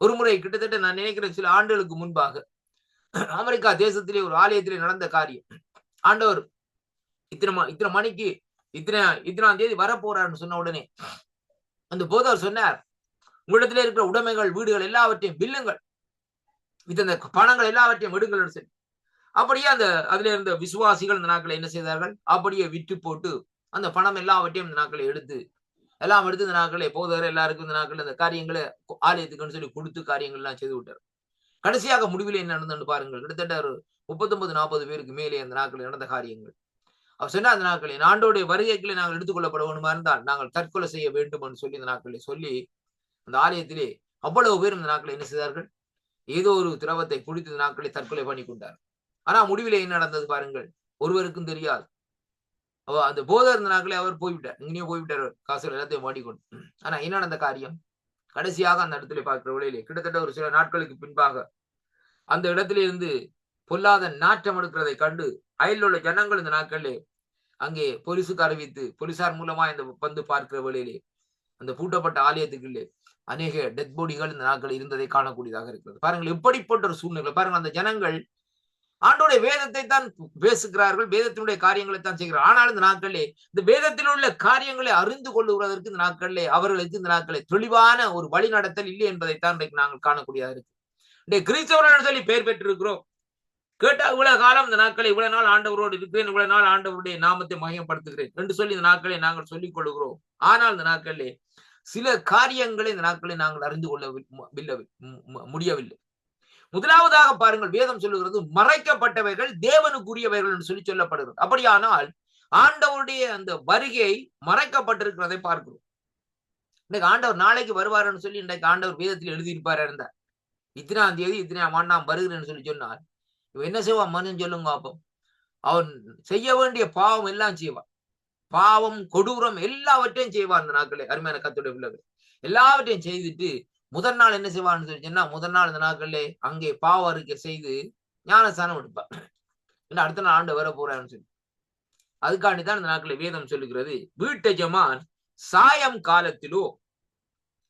ஒரு முறை கிட்டத்தட்ட நான் நினைக்கிறேன் சில ஆண்டுகளுக்கு முன்பாக அமெரிக்கா தேசத்திலே ஒரு ஆலயத்திலே நடந்த காரியம். ஆண்டவர் இத்தனை மணிக்கு இத்தனாம் தேதி வரப்போறாருன்னு சொன்ன உடனே அந்த போதவர் சொன்னார், உங்களிடத்திலே இருக்கிற உடைமைகள், வீடுகள் எல்லாவற்றையும் பில்லுங்கள், இந்த பணங்கள் எல்லாவற்றையும் எடுங்கள் சொல்லி. அப்படியே அதுல இருந்த விசுவாசிகள் இந்த நாட்களை என்ன செய்தார்கள், அப்படியே விற்று போட்டு அந்த பணம் எல்லாவற்றையும் இந்த நாட்களை எடுத்து இந்த நாட்களை போதவர் எல்லாருக்கும் இந்த நாட்கள் இந்த காரியங்களை ஆலயத்துக்குன்னு சொல்லி கொடுத்து காரியங்கள் எல்லாம் செய்து விட்டார். கடைசியாக முடிவில் என்ன நடந்தது பாருங்கள். கிட்டத்தட்ட ஒரு 39-40 பேருக்கு மேலே அந்த நாட்களில் நடந்த காரியங்கள். அவர் சொன்ன அந்த நாட்களில் ஆண்டோடைய வருகைகளை நாங்கள் எடுத்துக்கொள்ளப்பட வேண்டுமா இருந்தால் நாங்கள் தற்கொலை செய்ய வேண்டும் என்று சொல்லி இந்த நாட்களை சொல்லி அந்த ஆலயத்திலே அவ்வளவு பேரும் இந்த நாட்களை என்ன செய்தார்கள், ஏதோ ஒரு திரவத்தை குடித்து இந்த நாட்களை தற்கொலை பண்ணி கொண்டார். ஆனா முடிவிலே என்ன நடந்தது பாருங்கள், ஒருவருக்கும் தெரியாது. அந்த போதர் இந்த நாட்களே அவர் போய்விட்டார், இங்கேயும் போய்விட்டார், காசுகள் எல்லாத்தையும் மாட்டிக்கொண்டு. ஆனா என்ன நடந்த காரியம், கடைசியாக அந்த இடத்துல பார்க்கிற வேளையிலே கிட்டத்தட்ட ஒரு சில நாட்களுக்கு பின்பாக அந்த இடத்துல இருந்து பொல்லாத நாற்றம் எடுக்கிறதை கண்டு அயலில் உள்ள ஜனங்கள் இந்த நாட்களிலே அங்கே போலீசுக்கு அறிவித்து போலீசார் மூலமா இந்த வந்து பார்க்கிற வேளையிலே அந்த பூட்டப்பட்ட ஆலயத்துக்குள்ளே அநேக டெத் பாடிகள் இந்த நாட்கள் இருந்ததை காணக்கூடியதாக இருக்கிறது. பாருங்கள் எப்படிப்பட்ட ஒரு சூழ்நிலை பாருங்கள். அந்த ஜனங்கள் ஆண்டோடைய வேதத்தை தான் பேசுகிறார்கள், வேதத்தினுடைய காரியங்களை தான் செய்கிறார்கள். ஆனால் இந்த நாட்களிலே இந்த வேதத்தில் உள்ள காரியங்களை அறிந்து கொள்ளுவதற்கு இந்த நாட்களிலே அவர்களுக்கு இந்த நாட்களை தெளிவான ஒரு வழி நடத்தல் இல்லை என்பதைத்தான் இன்றைக்கு நாங்கள் காணக்கூடியதாக இருக்கு. இன்றைக்கு கிறிஸ்தவர்கள் சொல்லி பெயர் பெற்றிருக்கிறோம். கேட்டா இவ்வளவு காலம் இந்த நாட்களை இவ்வளவு நாள் ஆண்டவரோடு இருக்கிறேன், இவ்வளவு நாள் ஆண்டவருடைய நாமத்தை மகிமைப்படுத்துகிறேன் என்று சொல்லி இந்த நாட்களை நாங்கள் சொல்லிக் கொள்கிறோம். ஆனால் இந்த நாட்களிலே சில காரியங்களை இந்த நாட்களை நாங்கள் அறிந்து கொள்ள முடியவில்லை. முதலாவதாக பாருங்கள், வேதம் சொல்லுகிறது மறைக்கப்பட்டவைகள் தேவனுக்குரியவைகள் என்று சொல்லி சொல்லப்படுகிறது. அப்படியானால் ஆண்டவருடைய அந்த வருகை மறைக்கப்பட்டிருக்கிறதை பார்க்கிறோம். இன்னைக்கு ஆண்டவர் நாளைக்கு வருவாருன்னு சொல்லி இன்றைக்கு ஆண்டவர் வேதத்தில் எழுதியிருப்பாரு இருந்தார், இத்தனாம் தேதி இத்தனாம் ஆண்டாம் வருகிறேன்னு சொல்லி சொன்னார். இவன் என்ன செய்வான் மனுஷன் சொல்லுங்க அப்போ, அவன் செய்ய வேண்டிய பாவம் எல்லாம் செய்வான், பாவம் கொடூரம் எல்லாவற்றையும் செய்வான். அந்த நாட்களே அருமையான கர்த்தருடைய பிள்ளைகள் எல்லாவற்றையும் செய்துட்டு முதல் நாள் என்ன செய்வான்னு சொல்லி சொன்னா, முதல் நாள் இந்த நாட்களே அங்கே பாவ அறிக்கை செய்து ஞானஸ்தானம் எடுப்பான், இல்ல அடுத்த நாள் ஆண்டு வர போறான்னு சொல்லி. அதுக்காண்டிதான் இந்த நாட்களை வேதம் சொல்லுகிறது, வீட்டெஜமான் சாயம் காலத்திலோ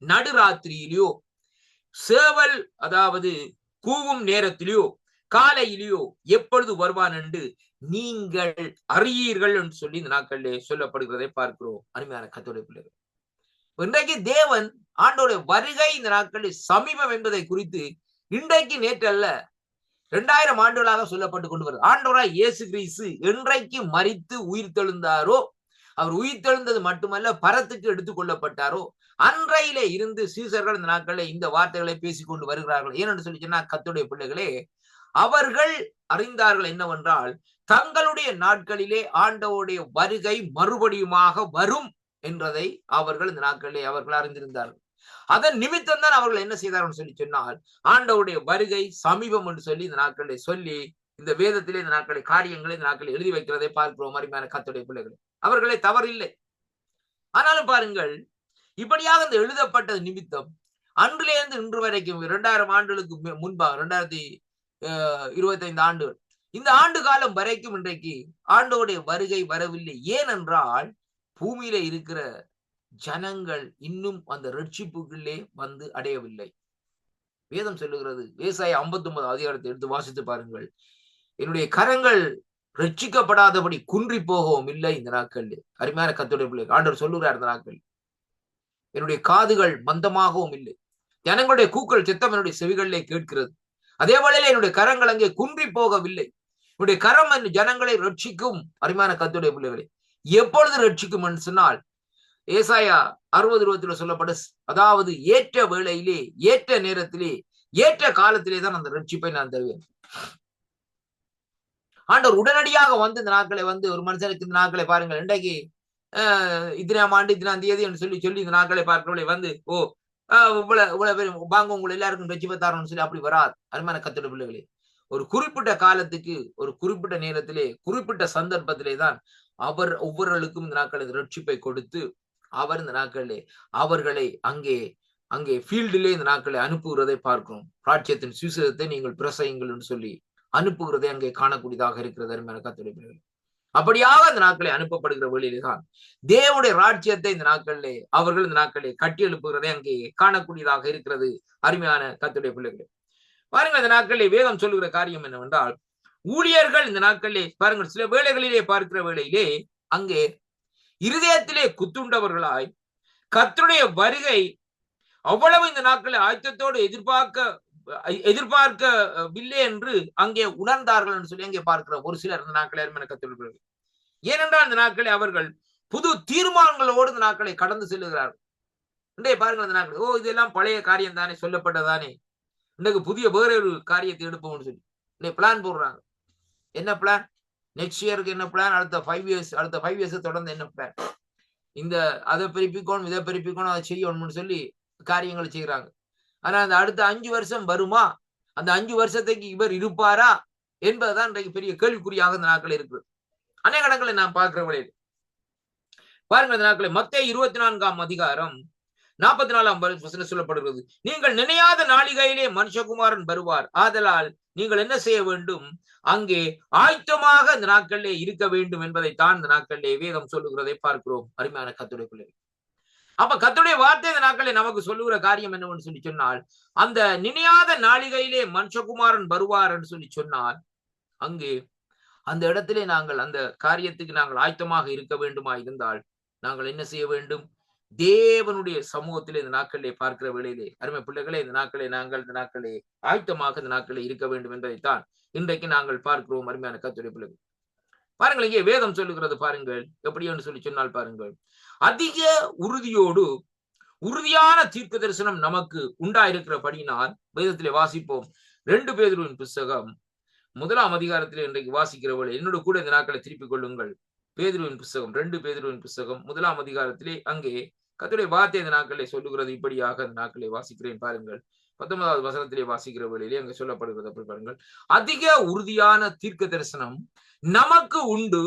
நடுராத்திரியிலோ சேவல் அதாவது கூவும் நேரத்திலோ காலையிலோ எப்பொழுது வருவான் என்று நீங்கள் அறியீர்கள் என்று சொல்லி இந்த நாட்களிலே சொல்லப்படுகிறதை பார்க்கிறோம். அருமையான கர்த்தருடைய பிள்ளைகள், இன்றைக்கு தேவன் ஆண்டோடைய வருகை இந்த நாட்களில் சமீபம் என்பதை குறித்து இன்றைக்கு நேற்று அல்ல 2000 ஆண்டுகளாக சொல்லப்பட்டு கொண்டு வருது. ஆண்டவராய் இயேசு கிறிஸ்து என்றைக்கு மரித்து உயிர் தெழுந்தாரோ, அவர் உயிர் தெழுந்தது மட்டுமல்ல பரத்துக்கு எடுத்துக் கொள்ளப்பட்டாரோ, அன்றையிலே இருந்து சீசர்கள் இந்த நாட்களில் இந்த வார்த்தைகளை பேசிக் கொண்டு வருகிறார்கள். ஏனென்று சொல்லி சொன்னா, கர்த்தருடைய பிள்ளைகளே, அவர்கள் அறிந்தார்கள் என்னவென்றால், தங்களுடைய நாட்களிலே ஆண்டவருடைய வருகை மறுபடியுமாக வரும் என்றதை அவர்கள் இந்த நாட்களிலே அவர்கள் அறிந்திருந்தார்கள். அதன் நிமித்தம் தான் அவர்கள் என்ன செய்தார்கள் சொல்லி சொன்னால், ஆண்டவருடைய வருகை சமீபம் என்று சொல்லி இந்த நாட்களை சொல்லி இந்த வேதத்திலே இந்த நாட்களை காரியங்களை இந்த நாட்களை எழுதி வைக்கிறதை பார்க்கிறோம். அருமையான கர்த்தருடைய பிள்ளைகள், அவர்களே தவறில்லை. ஆனாலும் பாருங்கள், இப்படியாக இந்த எழுதப்பட்டது நிமித்தம் அன்றிலிருந்து இன்று வரைக்கும் 2000 ஆண்டுகளுக்கு முன்பாக 2025 ஆண்டுகள், இந்த ஆண்டு காலம் வரைக்கும் இன்றைக்கு ஆண்டவருடைய வருகை வரவில்லை. ஏனென்றால் பூமியில இருக்கிற ஜனங்கள் இன்னும் அந்த ரட்சிப்புக்குள்ளே வந்து அடையவில்லை. வேதம் சொல்லுகிறது, ஏசாயா 59 அதிகாரத்தை எடுத்து வாசித்து பாருங்கள், என்னுடைய கரங்கள் ரட்சிக்கப்படாதபடி குன்றி போகவும் இல்லை இந்த நாட்கள். அருமையான கர்த்தருடைய பிள்ளைகள், ஆண்டவர் சொல்லுகிறார் இந்த நாட்கள், என்னுடைய காதுகள் மந்தமாகவும் இல்லை, ஜனங்களுடைய கூக்கள் சித்தம் என்னுடைய செவிகளிலே கேட்கிறது. அதே வேளையில என்னுடைய கரங்கள் அங்கே குன்றி போகவில்லை. என்னுடைய கரம் ஜனங்களை ரட்சிக்கும். அருமையான கர்த்தருடைய பிள்ளைகளை, எப்பொழுது ரட்சிக்கும் என்று சொன்னால், ஏசாயா 60:20 சொல்லப்பட, அதாவது ஏற்ற வேளையிலே, ஏற்ற நேரத்திலே, ஏற்ற காலத்திலே தான் அந்த ரட்சிப்பை நான் தருவேன். ஆண்டவர் உடனடியாக வந்து இந்த நாட்களை வந்து ஒரு மனுஷனுக்கு இந்த நாட்களை பாருங்கள், இன்றைக்கு இத்தனாம் ஆண்டு இத்தனாம் தேதி என்று சொல்லி சொல்லி இந்த நாட்களை பார்க்கிறவளை வந்து இவ்வளவு பேர் வாங்க உங்களை எல்லாருக்கும் ரட்சிப்பை தரணும்னு சொல்லி அப்படி வராது. அருமையான கர்த்தருடைய பிள்ளைகளே, ஒரு குறிப்பிட்ட காலத்துக்கு, ஒரு குறிப்பிட்ட நேரத்திலே, குறிப்பிட்ட சந்தர்ப்பத்திலே தான் அவர் ஒவ்வொருவருக்கும் இந்த நாட்களை ரட்சிப்பை கொடுத்து, அவர் இந்த நாட்களிலே அவர்களை அங்கே அங்கே ஃபீல்டிலே இந்த நாட்களை அனுப்புகிறதை பார்க்கிறோம். ராஜ்யத்தின் சுவிசேஷத்தை நீங்கள் பிரசையுங்கள் என்று சொல்லி அனுப்புகிறதை அங்கே காணக்கூடியதாக இருக்கிறது. அருமையான கர்த்தருடைய பிள்ளைகளே, அப்படியாக இந்த நாட்களை அனுப்பப்படுகிற வழியிலே தான் தேவனுடைய ராஜ்யத்தை இந்த நாட்களிலே அவர்கள் இந்த நாட்களை கட்டி எழுப்புகிறதை அங்கே காணக்கூடியதாக இருக்கிறது. அருமையான கர்த்தருடைய பிள்ளைகளே, பாருங்கள், இந்த நாட்களிலே வேதம் சொல்லுகிற காரியம் என்னவென்றால், ஊழியர்கள் இந்த நாட்களிலே பாருங்கள், சில வேளைகளிலே பார்க்கிற வேளையிலே அங்கே இருதயத்திலே குத்துண்டவர்களாய் கர்த்தருடைய வருகை அவ்வளவு இந்த நாட்களை ஆயத்தத்தோடு எதிர்பார்க்கவில்லை என்று அங்கே உணர்ந்தார்கள் என்று சொல்லி அங்கே பார்க்கிற ஒரு சிலர் இந்த நாட்களை கத்துள்ளார்கள். ஏனென்றால் இந்த நாட்களை அவர்கள் புது தீர்மானங்களோடு இந்த நாட்களை கடந்து செல்லுகிறார்கள். இன்றைய பாருங்கள், இந்த நாட்கள் இதெல்லாம் பழைய காரியம் தானே, சொல்லப்பட்டதானே, இன்றைக்கு புதிய வேற ஒரு காரியத்தை எடுப்போம்னு சொல்லி இன்னைக்கு பிளான் போடுறாங்க. என்ன பிளான்? நெக்ஸ்ட் இயருக்கு என்ன பிளான்? அடுத்த 5 இயர்ஸ் தொடர்ந்து என்ன பிளான்? இந்த அதை பிரிப்பிக்கணும், இதை பிரிப்பிக்கணும், அதை செய்யணும்னு சொல்லி காரியங்களை செய்யறாங்க. ஆனா அந்த அடுத்த 5 வருஷம் வருமா, அந்த 5 வருஷத்துக்கு இவர் இருப்பாரா என்பதுதான் இன்றைக்கு பெரிய கேள்விக்குறியாக இந்த நாட்கள் இருக்கு. அநேக இடங்களை நான் பார்க்கிறவர்களே பாருங்கள், இந்த நாட்களை மத்தேயு 24ஆம் அதிகாரம் 44ஆம் வசனம் சொல்லப்படுகிறது, நீங்கள் நினையாத நாளிகையிலே மனுஷகுமாரன் வருவார், ஆதலால் நீங்கள் என்ன செய்ய வேண்டும், அங்கே ஆயத்தமாக இந்த நாட்களிலே இருக்க வேண்டும் என்பதைத்தான் இந்த நாட்களிலே வேதம் சொல்லுகிறதை பார்க்கிறோம். அருமையான கர்த்தருடைய பிள்ளைகள், அப்ப கர்த்தருடைய வார்த்தை இந்த நாட்களில் நமக்கு சொல்லுகிற காரியம் என்னவென்று சொல்லி சொன்னால், அந்த நினையாத நாளிகையிலே மனுஷகுமாரன் வருவார் என்று சொல்லி சொன்னால், அங்கே அந்த இடத்திலே நாங்கள் அந்த காரியத்துக்கு நாங்கள் ஆயத்தமாக இருக்க வேண்டுமா இருந்தால் நாங்கள் என்ன செய்ய வேண்டும்? தேவனுடைய சமூகத்திலே இந்த நாட்களிலே பார்க்கிற வேளையிலே அருமை பிள்ளைகளே, இந்த நாட்களை நாங்கள் இந்த நாட்களே ஆயத்தமாக இந்த நாட்களே இருக்க வேண்டும் என்பதைத்தான் இன்றைக்கு நாங்கள் பார்க்கிறோம். அருமையான கர்த்தருடைய பிள்ளைகள், பாருங்கள், இங்கே வேதம் சொல்லுகிறது பாருங்கள், எப்படி என்று சொல்லி சொன்னால் பாருங்கள், அதிக உறுதியோடு உறுதியான தீர்க்க தரிசனம் நமக்கு உண்டாயிருக்கிறபடியினால் வேதத்திலே வாசிப்போம். 2 பேதுருவின் புஸ்தகம் 1ஆம் அதிகாரத்திலே இன்றைக்கு வாசிக்கிறவளை என்னோட கூட இந்த நாட்களை திருப்பிக் கொள்ளுங்கள். பேதுருவின் புஸ்தகம் 2 பேதுருவின் புஸ்தகம் 1ஆம் அதிகாரத்திலே அங்கே கர்த்தருடைய வார்த்தை இந்த நாட்களை சொல்லுகிறது. இப்படியாக இந்த நாட்களை வாசிக்கிறேன் பாருங்கள். 19வது வசனத்திலே வாசிக்கிற வேளையிலே அங்கே சொல்லப்படுகிறது. அப்படி பாருங்கள், அதிக உறுதியான தீர்க்க தரிசனம் நமக்கு உண்டு,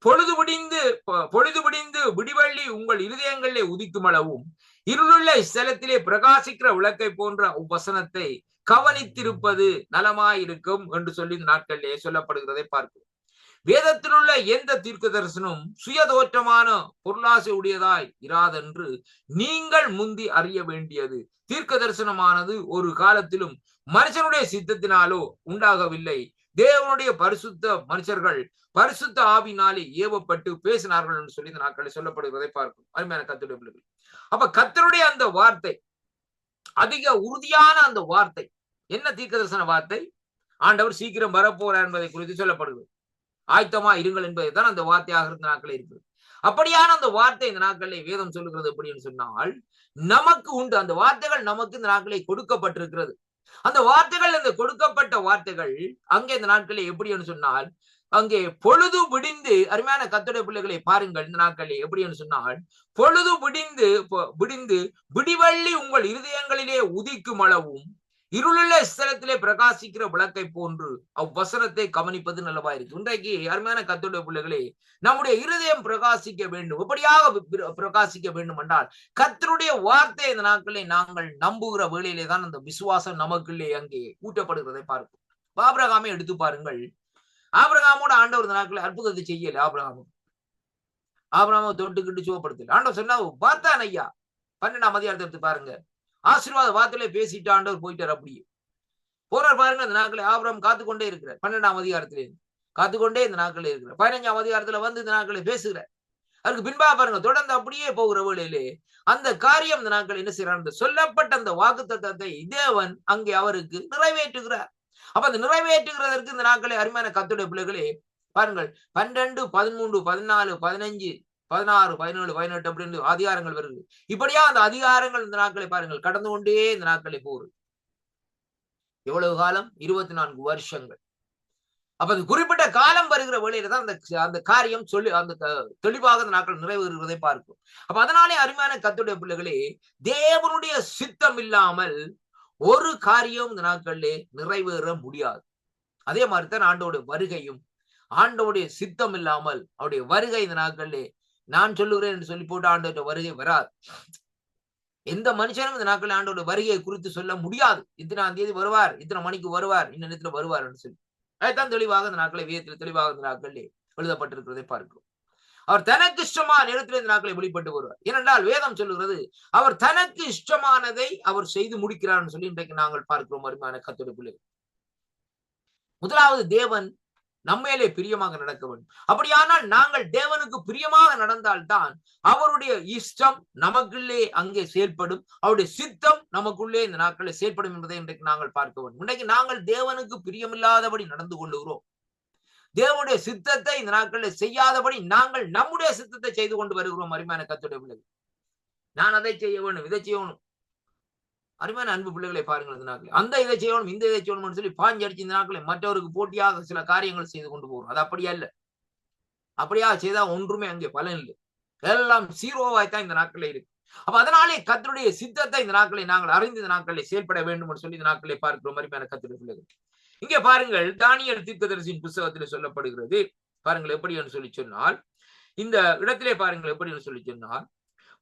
பொழுது விடிந்து விடிவள்ளி உங்கள் இருதயங்களிலே உதிக்கும் அளவும் இருளுள்ள ஸ்தலத்திலே பிரகாசிக்கிற விளக்கை போன்ற வசனத்தை கவனித்திருப்பது நலமாயிருக்கும் என்று சொல்லி இந்த நாட்களிலே சொல்லப்படுகிறதை பார்க்கிறோம். வேதத்தில் உள்ள எந்த தீர்க்க தரிசனம் சுயதோற்றமான பொருளாசை உடையதாய் இராதென்று நீங்கள் முந்தி அறிய வேண்டியது. தீர்க்க தரிசனமானது ஒரு காலத்திலும் மனுஷனுடைய சித்தத்தினாலோ உண்டாகவில்லை, தேவனுடைய பரிசுத்த மனுஷர்கள் பரிசுத்த ஆவினாலே ஏவப்பட்டு பேசினார்கள் என்று சொல்லி இந்த நாட்களை சொல்லப்படுகிறதை பார்க்கும். அருமையான கர்த்தருடைய பிள்ளைகள், அப்ப கர்த்தருடைய அந்த வார்த்தை, அதிக உறுதியான அந்த வார்த்தை என்ன தீர்க்க தரிசன வார்த்தை? ஆண்டவர் சீக்கிரம் வரப்போறார் என்பதை குறித்து சொல்லப்படுகிறது. ஆயத்தமா இருங்கள் என்பதை தான் அந்த வார்த்தையாக இருந்த நாட்களே இருக்குது. அப்படியான அந்த வார்த்தை இந்த நாட்களை வேதம் சொல்லுகிறது எப்படின்னு சொன்னால், நமக்கு உண்டு. அந்த வார்த்தைகள் நமக்கு இந்த நாட்களை கொடுக்கப்பட்டிருக்கிறது. அந்த வார்த்தைகள், அந்த கொடுக்கப்பட்ட வார்த்தைகள் அங்கே இந்த நாட்களில் எப்படி என்று சொன்னால், அங்கே பொழுது விடிந்து, அருமையான கர்த்தருடைய பிள்ளைகளை பாருங்கள், இந்த நாட்களில் எப்படி என்று சொன்னால், பொழுது விடிந்து விடிவள்ளி உங்கள் இருதயங்களிலே உதிக்கும் அளவும் இருளுள்ள ஸ்தலத்திலே பிரகாசிக்கிற விளக்கை போன்று அவ்வசனத்தை கவனிப்பது நல்லவா இருக்கு. இன்றைக்கு அருமையான கர்த்தருடைய பிள்ளைகளே, நம்முடைய இருதயம் பிரகாசிக்க வேண்டும். எப்படியாக பிரகாசிக்க வேண்டும் என்றால், கர்த்தருடைய வார்த்தை இந்த நாட்களில் நாங்கள் நம்புகிற வேளையிலே தான் அந்த விசுவாசம் நமக்குள்ளே அங்கே ஊட்டப்படுகிறதை பார்க்கும். ஆபிரகாமை எடுத்து பாருங்கள். ஆபிரகாமோட ஆண்டவர் இந்த நாட்களில் அற்புதத்தை செய்யல. ஆபிரகாமை தொட்டுக்கிட்டு சுகப்படுத்தல. ஆண்டவர் சொன்னா பார்த்தான் ஐயா. 12ஆம் அதிகாரத்தை எடுத்து பாருங்க. ஆசீர்வாத வார்த்தையிலே பேசிட்டு ஆண்டவர் போயிட்டார். அப்படியே போறார் பாருங்க. இந்த நாட்களை ஆபிரகாம் காத்துக்கொண்டே இருக்கிறார். 12ஆம் அதிகாரத்திலே காத்துக்கொண்டே இந்த நாட்களே இருக்கிறார். 15ஆம் அதிகாரத்துல வந்து இந்த நாட்களை பேசுகிறார். அதுக்கு பின்பா பாருங்க, தொடர்ந்து அப்படியே போகிற வேளையிலே அந்த காரியம் இந்த நாட்கள் என்ன செய்யறார், சொல்லப்பட்ட அந்த வாக்குத்தத்தத்தை தேவன் அங்கே அவருக்கு நிறைவேற்றுகிறார். அப்ப அந்த நிறைவேற்றுகிறதற்கு இந்த நாட்களை அருமையான கர்த்தருடைய பிள்ளைகளே பாருங்கள், 12, 13, 14, 15, 16, 17, 18 அப்படின்னு அதிகாரங்கள் வருது. இப்படியா அந்த அதிகாரங்கள் இந்த நாட்களை பாருங்கள் கடந்து கொண்டே இந்த நாட்களை போகுது. எவ்வளவு காலம்? 24 வருஷங்கள். அப்ப அது குறிப்பிட்ட காலம் வருகிற வேளையில தான் அந்த காரியம் சொல்லி அந்த தெளிவாக அந்த நாட்கள் நிறைவேறுவதை பார்க்கும். அப்ப அதனாலே அருமையான கர்த்தருடைய பிள்ளைகளே, தேவனுடைய சித்தம் இல்லாமல் ஒரு காரியம் இந்த நாட்களிலே நிறைவேற முடியாது. அதே மாதிரி தான் ஆண்டோடைய வருகையும், ஆண்டோடைய சித்தம் இல்லாமல் அவருடைய வருகை இந்த நாட்களிலே நான் சொல்லுகிறேன் என்று சொல்லி போட்டு ஆண்டோட வருகை வராது. எந்த மனுஷனும் இந்த நாட்களில் ஆண்டோட வருகையை குறித்து சொல்ல முடியாது. இத்தனாம் தேதி வருவார், இத்தனை மணிக்கு வருவார், இந்த நேரத்துல வருவார் என்று சொல்லி அதைத்தான் தெளிவாக இந்த நாட்களை வேதத்தில் தெளிவாக இந்த நாட்களிலே எழுதப்பட்டிருக்கிறதை பார்க்கிறோம். அவர் தனக்கு இஷ்டமான நேரத்தில் இந்த நாட்களை வெளிப்பட்டு வருவார். ஏனென்றால் வேதம் சொல்லுகிறது, அவர் தனக்கு இஷ்டமானதை அவர் செய்து முடிக்கிறார் சொல்லி இன்றைக்கு நாங்கள் பார்க்கிறோம். அருமையான கர்த்தருடைய பிள்ளைகள், முதலாவது தேவன் நம்மேலே பிரியமாக நடக்க வேண்டும். அப்படியானால் நாங்கள் தேவனுக்கு பிரியமாக நடந்தால்தான் அவருடைய இஷ்டம் நமக்குள்ளே அங்கே செயல்படும், அவருடைய சித்தம் நமக்குள்ளே இந்த நாட்களில் செயல்படும் என்பதை இன்றைக்கு நாங்கள் பார்க்க வேண்டும். இன்றைக்கு நாங்கள் தேவனுக்கு பிரியமில்லாதபடி நடந்து கொள்ளுகிறோம். தேவனுடைய சித்தத்தை இந்த நாட்களில் செய்யாதபடி நாங்கள் நம்முடைய சித்தத்தை செய்து கொண்டு வருகிறோம். அருமையான கர்த்தருடைய பிள்ளைகள், நான் அதை செய்ய வேண்டும், இதை செய்யணும். அருமையான அன்பு பிள்ளைகளை பாருங்கள், இந்த நாட்கள் அந்த இதை செய்யணும், இந்த இதை செய்யணும்னு சொல்லி பாஞ்சு அடிச்சு இந்த நாட்களை மற்றவருக்கு போட்டியாக சில காரியங்கள் செய்து கொண்டு போகிறோம். அது அப்படியா இல்ல. அப்படியா செய்தா ஒன்றுமே அங்கே பலன் இல்லை, எல்லாம் சீரோவாய்த்தான் இந்த நாட்களே இருக்கு. அப்ப அதனாலே கர்த்தருடைய சித்தத்தை இந்த நாட்களை நாங்கள் அறிந்து இந்த நாட்களை செயல்பட வேண்டும் என்று சொல்லி இந்த நாட்களை பார்க்கிறோம். அருமையான கர்த்தருடைய பிள்ளைகள், இங்கே பாருங்கள், தானியேல் தீர்க்கதரிசியின் புத்தகத்தில் சொல்லப்படுகிறது. பாருங்கள் எப்படி என்று சொல்லி சொன்னால், இந்த இடத்திலே பாருங்கள் எப்படி என்று சொல்லி சொன்னால்,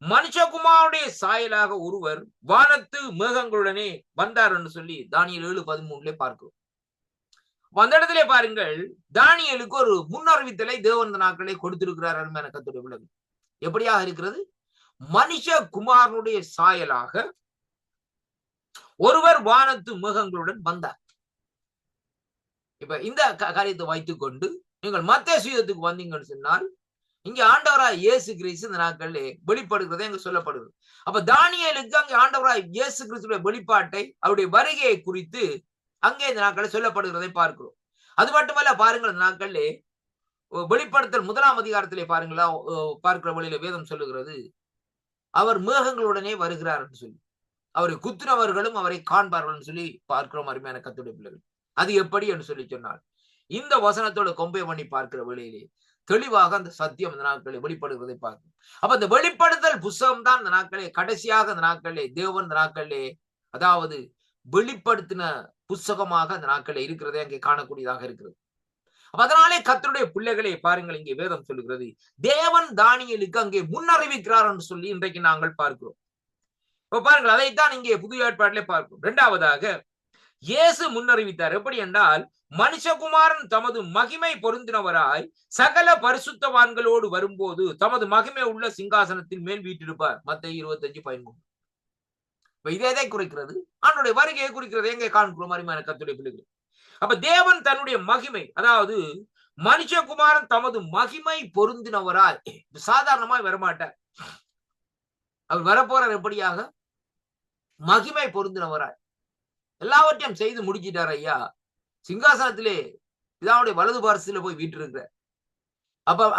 மனுஷகுமாருடைய சாயலாக ஒருவர் வானத்து மேகங்களுடனே வந்தார் என்று சொல்லி தானியேல் 7:13 பார்க்கிறோம். அந்த இடத்திலே பாருங்கள், தானியேலுக்கு ஒரு முன்னறிவித்தலை தேவன் நாட்களை கொடுத்திருக்கிறார். அருமையான கர்த்தருடைய பிள்ளைகள், எப்படியாக இருக்கிறது? மனுஷகுமாரனுடைய சாயலாக ஒருவர் வானத்து மேகங்களுடன் வந்தார். இப்ப இந்த காரியத்தை வைத்துக் கொண்டு நீங்கள் மத்தேயு சுவிசேஷத்துக்கு வந்தீங்கன்னு சொன்னால், இங்க ஆண்டவராய் இயேசு கிறிஸ்து இந்த நாட்களிலே வெளிப்படுகிறதே அங்க சொல்லப்படுது. அப்ப தானியேலுக்கு அங்கே ஆண்டவராய் இயேசு கிறிஸ்துடைய வெளிப்பாட்டை, அவருடைய வருகையை குறித்து அங்கே இந்த நாட்களில் சொல்லப்படுகிறதை பார்க்கிறோம். அது மட்டுமல்ல, பாருங்கள், இந்த நாட்களிலே வெளிப்படுத்தல் 1ஆம் அதிகாரத்திலே பாருங்களா, பார்க்கிற வழியில வேதம் சொல்லுகிறது, அவர் மேகங்களுடனே வருகிறார் என்று சொல்லி, அவரை குத்துனவர்களும் அவரை காண்பார்கள் என்று சொல்லி பார்க்கிறோம். அருமையான கர்த்தருடைய பிள்ளைகள், அது எப்படி என்று சொல்லி சொன்னால், இந்த வசனத்தோட கொம்பை பண்ணி பார்க்கிற வேளையிலே தெளிவாக அந்த சத்தியம் இந்த நாட்களை வெளிப்படுகிறதை பார்க்கும். அப்ப இந்த வெளிப்படுத்தல் புத்தகம் தான் இந்த நாட்களே கடைசியாக இந்த நாட்களே தேவன் இந்த நாட்களே அதாவது வெளிப்படுத்தின புத்தகமாக அந்த நாட்களே இருக்கிறதே அங்கே காணக்கூடியதாக இருக்கிறது. அப்ப அதனாலே கர்த்தருடைய பிள்ளைகளை பாருங்கள், இங்கே வேதம் சொல்லுகிறது, தேவன் தானியேலுக்கு அங்கே முன்னறிவிக்கிறார் என்று சொல்லி இன்றைக்கு நாங்கள் பார்க்கிறோம். இப்ப பாருங்கள், அதைத்தான் இங்கே புதிய ஏற்பாட்டிலே பார்க்கிறோம். இரண்டாவதாக இயேசு முன்னறிவித்தார். எப்படி என்றால், மனுஷகுமாரன் தமது மகிமை பொருந்தினவராய் சகல பரிசுத்தவான்களோடு வரும்போது தமது மகிமை உள்ள சிங்காசனத்தின் மேல் வீற்றிருப்பார். மத்தேயு 25:13. இதை குறிக்கிறது, ஆண்டவருடைய வருகையை குறிக்கிறது. எங்கே காண்கிறோம்? அருமையான கர்த்தருடைய பிள்ளைகள், அப்ப தேவன் தன்னுடைய மகிமை, அதாவது மனுஷகுமாரன் தமது மகிமை பொருந்தினவராய் சாதாரணமாய் வரமாட்டார். அவர் வரப்போறார் எப்படியாக? மகிமை பொருந்தினவராய். எல்லாவற்றையும் செய்து முடிச்சிட்டார் ஐயா. சிங்காசனத்திலே பிதாவுடைய வலது பார்சத்திலே போய் வீற்றிருக்கிற.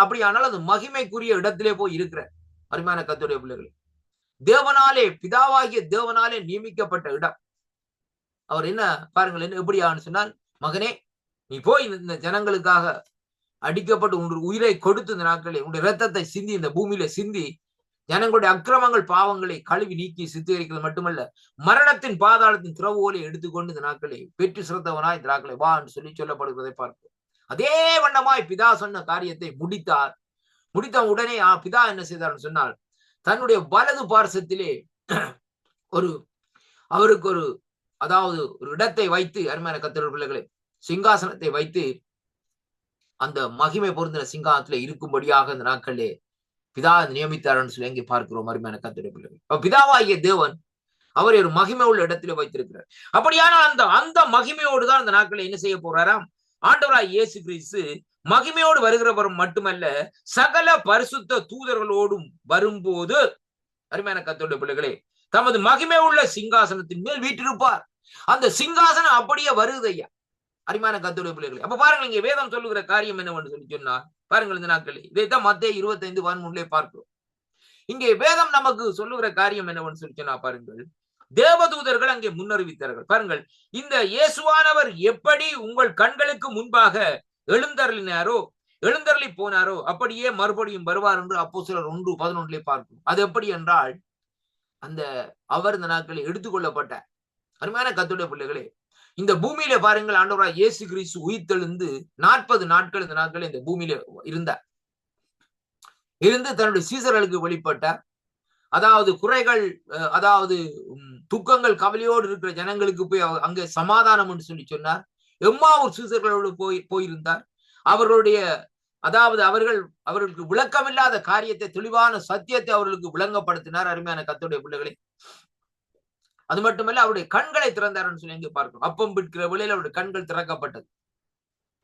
அப்படியானால் அது மகிமைக்குரிய இடத்திலே போய் இருக்கிற அருமையான கர்த்தருடைய பிள்ளைகளே. தேவனாலே, பிதாவாகிய தேவனாலே நியமிக்கப்பட்ட இடம். அவர் என்ன பாருங்கள், என்ன எப்படியான்னு சொன்னால், மகனே நீ போய் இந்த ஜனங்களுக்காக அடிக்கப்பட்டு உன் உயிரை கொடுத்து இந்த நாட்களே உன்னுடைய ரத்தத்தை சிந்தி இந்த பூமியில சிந்தி ஜனங்களுடைய அக்கிரமங்கள் பாவங்களை கழுவி நீக்கி சித்தரிக்கிறது மட்டுமல்ல, மரணத்தின் பாதாளத்தின் திறவுகோலை எடுத்துக்கொண்டு இந்த நாட்களை பெற்று சிறந்தவனாய் இந்த நாட்களை வா என்று சொல்லி சொல்லப்படுவதை பார்க்கிறோம். அதே வண்ணமாய் பிதா சொன்ன காரியத்தை முடித்தார். முடித்த உடனே பிதா என்ன செய்தார் சொன்னால், தன்னுடைய வலது பார்சத்திலே அவருக்கு அதாவது ஒரு இடத்தை வைத்து, அருமையான கர்த்தருடைய பிள்ளைகளே, சிங்காசனத்தை வைத்து அந்த மகிமை பொருந்தின சிங்காசனத்திலே இருக்கும்படியாக இந்த நாட்களே பிதா நியமித்தார்னு சொல்லி எங்கே பார்க்கிறோம் அருமையான கர்த்தருடைய பிள்ளைகள். பிதாவாகிய தேவன் அவரை ஒரு மகிமை உள்ள இடத்திலே வைத்திருக்கிறார். அப்படியானால் அந்த மகிமையோடு தான் அந்த நாட்களை என்ன செய்ய போறாராம், ஆண்டவராய் இயேசு கிறிஸ்து மகிமையோடு வருகிறவர் மட்டுமல்ல, சகல பரிசுத்த தூதர்களோடும் வரும்போது அருமையான கர்த்தருடைய பிள்ளைகளே தமது மகிமை உள்ள சிங்காசனத்தின் மேல் வீற்றிருப்பார். அந்த சிங்காசனம் அப்படியே வருது ஐயா, அருமையான கர்த்தருடைய பிள்ளைகளே. அப்ப பாருங்கள், இங்க வேதம் சொல்லுகிற காரியம் என்னவென்று சொல்லி சொன்னா பாருங்கள், இந்த நாட்களே இதைத்தான் மத்தேயு 25:13 பார்க்கிறோம். இங்கே வேதம் நமக்கு சொல்லுகிற காரியம் என்னவென்று சொல்லி சொன்னா பாருங்கள், தேவதூதர்கள் அங்கே முன்னறிவித்தார்கள். பாருங்கள், இந்த இயேசுவானவர் எப்படி உங்கள் கண்களுக்கு முன்பாக எழுந்தருளி போனாரோ அப்படியே மறுபடியும் வருவார் என்று அப்போஸ்தலர் 1:11 பார்க்கிறோம். அது எப்படி என்றால், அவர் இந்த நாட்களில் எடுத்துக்கொள்ளப்பட்ட அருமையான கர்த்தருடைய பிள்ளைகளே, இந்த பூமியில பாருங்கள், ஆண்டவராய் இயேசு கிறிஸ்து உயிர்த்தெழுந்து 40 நாட்கள் இந்த நாட்கள் இந்த பூமியில இருந்து தன்னுடைய சீசர்களுக்கு வெளிப்பட்டார். அதாவது குறைகள், அதாவது துக்கங்கள், கவலையோடு இருக்கிற ஜனங்களுக்கு போய் அங்கே சமாதானம் என்று சொல்லி சொன்னார். எம்மாவூர் சீசர்களோடு போயிருந்தார். அவர்களுடைய அதாவது அவர்களுக்கு விளக்கமில்லாத காரியத்தை, தெளிவான சத்தியத்தை அவர்களுக்கு விளங்கப்படுத்தினார். அருமையான கர்த்தருடைய பிள்ளைகளே, அது மட்டுமல்ல அவருடைய கண்களை திறந்தார் சொல்லி எங்கே பார்க்கிறோம். அப்பம் பிடிக்கிற வேளையில் அவருடைய கண்கள் திறக்கப்பட்டது.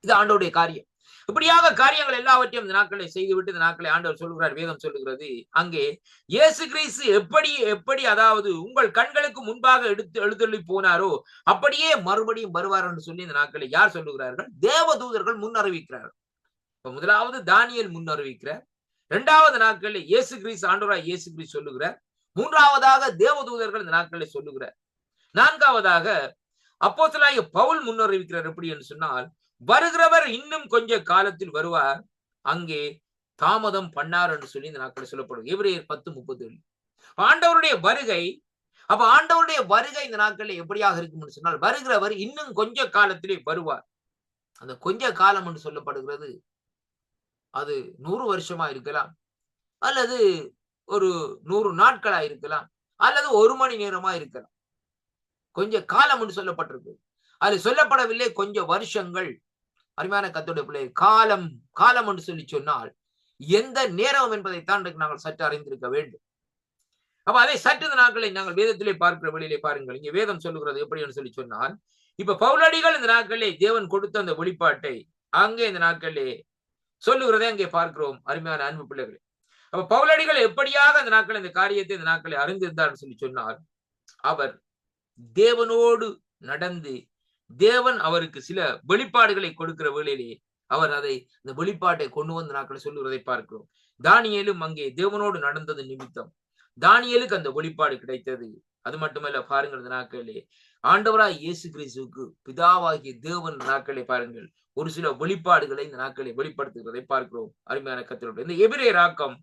இது ஆண்டவருடைய காரியம். இப்படியாக காரியங்கள் எல்லாவற்றையும் இந்த நாட்களை செய்துவிட்டு இந்த நாட்களை ஆண்டவர் சொல்கிறார். வேதம் சொல்லுகிறது, அங்கே இயேசு கிறிஸ்து எப்படி அதாவது உங்கள் கண்களுக்கு முன்பாக எழுந்தருளி போனாரோ அப்படியே மறுபடியும் வருவார் என்று சொல்லி இந்த நாட்களை யார் சொல்லுகிறார்கள்? தேவதூதர்கள் முன்னறிவிக்கிறார்கள். இப்ப முதலாவது தானியேல் முன்னறிவிக்கிறார். 2வது நாட்களில் இயேசு கிறிஸ்து, ஆண்டவராய் இயேசு கிறிஸ்து சொல்லுகிறார். 3வதாக தேவதூதர்கள் இந்த நாட்களை சொல்லுகிறார். 4வதாக அப்போஸ்தலனாகிய பவுல் முன்னறிவிக்கிறார். எப்படி என்று சொன்னால், வருகிறவர் இன்னும் கொஞ்ச காலத்தில் வருவார், அங்கே தாமதம் பண்ணார் என்று சொல்லி இந்த நாட்களில் சொல்லப்படும். எபிரேயர் 10:37. ஆண்டவருடைய வருகை, அப்ப ஆண்டவருடைய வருகை இந்த நாட்களில் எப்படியாக இருக்கும் என்று சொன்னால், வருகிறவர் இன்னும் கொஞ்ச காலத்திலே வருவார். அந்த கொஞ்ச காலம் என்று சொல்லப்படுகிறது, அது 100 வருஷமா இருக்கலாம், அல்லது ஒரு 100 நாட்களா இருக்கலாம், அல்லது 1 மணி நேரமா இருக்கலாம். கொஞ்ச காலம் என்று சொல்லப்பட்டிருக்கு. அது சொல்லப்படவில்லை கொஞ்ச வருஷங்கள். அருமையான கர்த்தருடைய பிள்ளை, காலம் என்று சொல்லி சொன்னால் எந்த நேரம் என்பதைத்தான் நாங்கள் சற்று அறிந்திருக்க வேண்டும். அப்ப அதை சற்று நாட்களை நாங்கள் வேதத்திலே பார்க்கிற வழியிலே பாருங்கள், இங்கே வேதம் சொல்லுகிறது எப்படி என்று சொல்லி சொன்னால், இப்ப பவுலடிகள் இந்த நாட்களிலே தேவன் கொடுத்த அந்த வெளிப்பாட்டை அங்கே இந்த நாட்களிலே சொல்லுகிறதை அங்கே பார்க்கிறோம். அருமையான அன்பு பிள்ளைகளே, அப்ப பவுலடிகள் எப்படியாக அந்த நாட்கள் இந்த காரியத்தை இந்த நாட்களை அறிந்திருந்தார் சொல்லி சொன்னால், அவர் தேவனோடு நடந்து தேவன் அவருக்கு சில வெளிப்பாடுகளை கொடுக்கிற வேளையிலே அவர் இந்த வெளிப்பாட்டை கொண்டு வந்து நாட்களை சொல்லுவதை பார்க்கிறோம். தானியேலும் அங்கே தேவனோடு நடந்தது நிமித்தம் தானியேலுக்கு அந்த வெளிப்பாடு கிடைத்தது. அது மட்டுமல்ல பாருங்கள், இந்த நாட்களிலே ஆண்டவராய் இயேசு கிறிஸ்துவுக்கு பிதாவாகிய தேவன் நாட்களை பாருங்கள் ஒரு சில வெளிப்பாடுகளை இந்த நாட்களை வெளிப்படுத்துகிறதை பார்க்கிறோம். அருமையான கர்த்தருடைய இந்த எபிரேயர் ஆக்கம்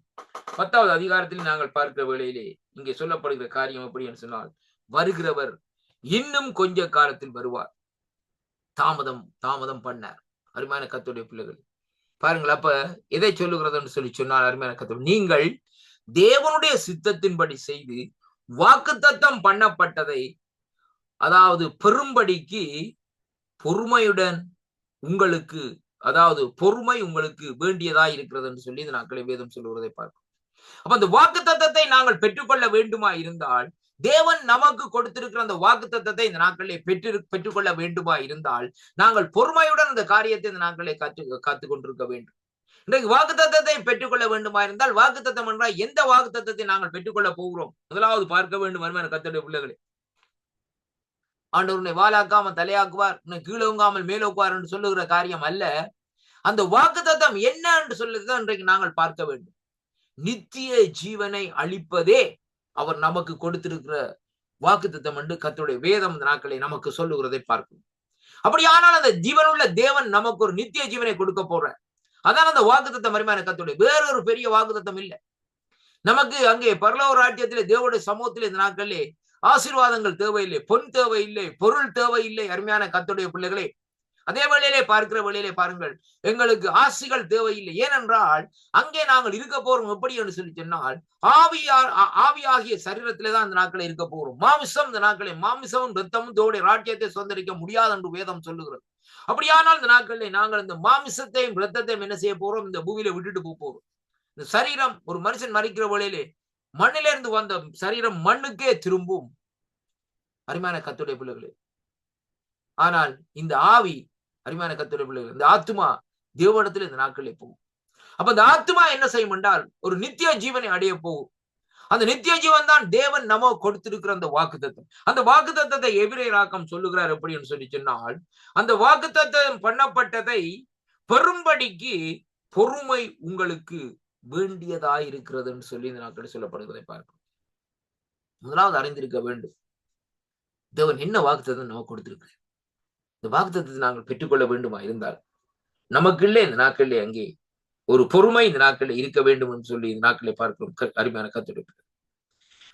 10வது அதிகாரத்தில் நாங்கள் பார்க்கிற வேளையிலே இங்கே சொல்லப்படுகிற காரியம் எப்படி என்று சொன்னால், வருகிறவர் இன்னும் கொஞ்ச காலத்தில் வருவார், தாமதம் பண்ணார். அருமையான கர்த்தருடைய பிள்ளைகள் பாருங்கள், அப்ப எதை சொல்லுகிறது என்று சொல்லி சொன்னால், அருமையான கர்த்தர், நீங்கள் தேவனுடைய சித்தத்தின்படி செய்து வாக்குத்தத்தம் பண்ணப்பட்டதை அதாவது பெரும்படிக்கு பொறுமையுடன் உங்களுக்கு, அதாவது பொறுமை உங்களுக்கு வேண்டியதா இருக்கிறது என்று சொல்லி இந்த நாட்களை வேதம் சொல்லுவதை பார்க்கும். அப்ப அந்த வாக்குத்தத்தத்தை நாங்கள் பெற்றுக்கொள்ள வேண்டுமா இருந்தால், தேவன் நமக்கு கொடுத்திருக்கிற அந்த வாக்குத்தத்தத்தை இந்த நாட்களிலே பெற்றுக்கொள்ள வேண்டுமா இருந்தால், நாங்கள் பொறுமையுடன் அந்த காரியத்தை இந்த நாட்களை காத்துக் கொண்டிருக்க வேண்டும். இன்றைக்கு வாக்குத்தத்தத்தை பெற்றுக்கொள்ள வேண்டுமா இருந்தால், வாக்குத்தத்தம் என்றால் எந்த வாக்குத்தத்தத்தை நாங்கள் பெற்றுக்கொள்ள போகிறோம் முதலாவது பார்க்க வேண்டும். அருமையான கர்த்தருடைய பிள்ளைகளே, ஆண்டவர் உன்னை வாலாக்காம தலையாக்குவார், உன்னை கீழோங்காமல் மேலோக்குவார் என்று சொல்லுகிற காரியம் அல்ல. அந்த வாக்குத்தத்தம் என்ன என்று சொல்லுதான் இன்றைக்கு நாங்கள் பார்க்க வேண்டும். நித்திய ஜீவனை அளிப்பதே அவர் நமக்கு கொடுத்திருக்கிற வாக்குத்தத்தம் என்று கர்த்தருடைய வேதம் இந்த நாட்களை நமக்கு சொல்லுகிறதை பார்க்கும். அப்படியானால் அந்த ஜீவனுள்ள தேவன் நமக்கு ஒரு நித்திய ஜீவனை கொடுக்க போறார். அதான் அந்த வாக்குத்தத்தம் அருமையான கர்த்தருடைய. வேறொரு பெரிய வாக்குத்தத்தம் இல்லை. நமக்கு அங்கே பரலோக ராஜ்யத்திலே தேவனுடைய சமூகத்திலே இந்த நாட்களிலே ஆசீர்வாதங்கள் தேவையில்லை, பொன் தேவையில்லை, பொருள் தேவையில்லை. அருமையான கர்த்தருடைய பிள்ளைகளே, அதே வேளையிலே பார்க்கிற வேளையிலே பாருங்கள், எங்களுக்கு ஆசைகள் தேவையில்லை. ஏனென்றால் அங்கே நாங்கள் இருக்க போறோம் எப்படி என்று சொல்லி சொன்னால், ஆவியாகிய சரீரத்திலே தான் இந்த நாட்களை இருக்க போறோம். மாமிசம் இந்த நாட்களை மாமிசமும் ரத்தமும் தேவனுடைய ராஜ்யத்தை சுதந்திரிக்க முடியாது என்று வேதம் சொல்லுகிறது. அப்படியானால் இந்த நாட்களிலே நாங்கள் இந்த மாமிசத்தையும் ரத்தத்தையும் என்ன செய்ய போறோம்? இந்த பூமியில விட்டுட்டு போறோம். இந்த சரீரம், ஒரு மனுஷன் மறிக்கிற வேளையிலே மண்ணிலிருந்து வந்த சரீரம் மண்ணுக்கே திரும்பும். அருமையான கர்த்தருடைய பிள்ளைகளே, ஆனால் இந்த ஆவி, அருமையான கர்த்தருடைய பிள்ளைகள், இந்த ஆத்துமா தேவனிடத்தில் இந்த நாட்களிலே போகும். அப்ப அந்த ஆத்துமா என்ன செய்யும் என்றால் ஒரு நித்திய ஜீவனை அடைய போகும். அந்த நித்திய ஜீவன் தான் தேவன் நமக்கு கொடுத்திருக்கிற அந்த வாக்குத்தத்தம். அந்த வாக்குத்தத்தத்தை எபிரேயராக்கம் சொல்லுகிறார் எப்படின்னு சொல்லி சொன்னால், அந்த வாக்குத்தத்தம் பண்ணப்பட்டதை பெரும்படிக்கு பொறுமை உங்களுக்கு வேண்டியதாயிருக்கிறதுன்னு சொல்லி இந்த நாட்களில் சொல்லப்படுவதை பார்க்கிறோம். முதலாவது அறிந்திருக்க வேண்டும், தேவன் என்ன வாக்குத்தத்தம் நமக்கு கொடுத்திருக்கிறார். இந்த வாக்குத்தத்தத்தை நாங்கள் பெற்றுக்கொள்ள வேண்டுமா இருந்தால் நமக்குள்ளே இந்த நாட்களிலே அங்கே ஒரு பொறுமை இந்த நாட்களில் இருக்க வேண்டும் என்று சொல்லி இந்த நாட்களை பார்க்கிறோம். அருமையான கர்த்தருடைய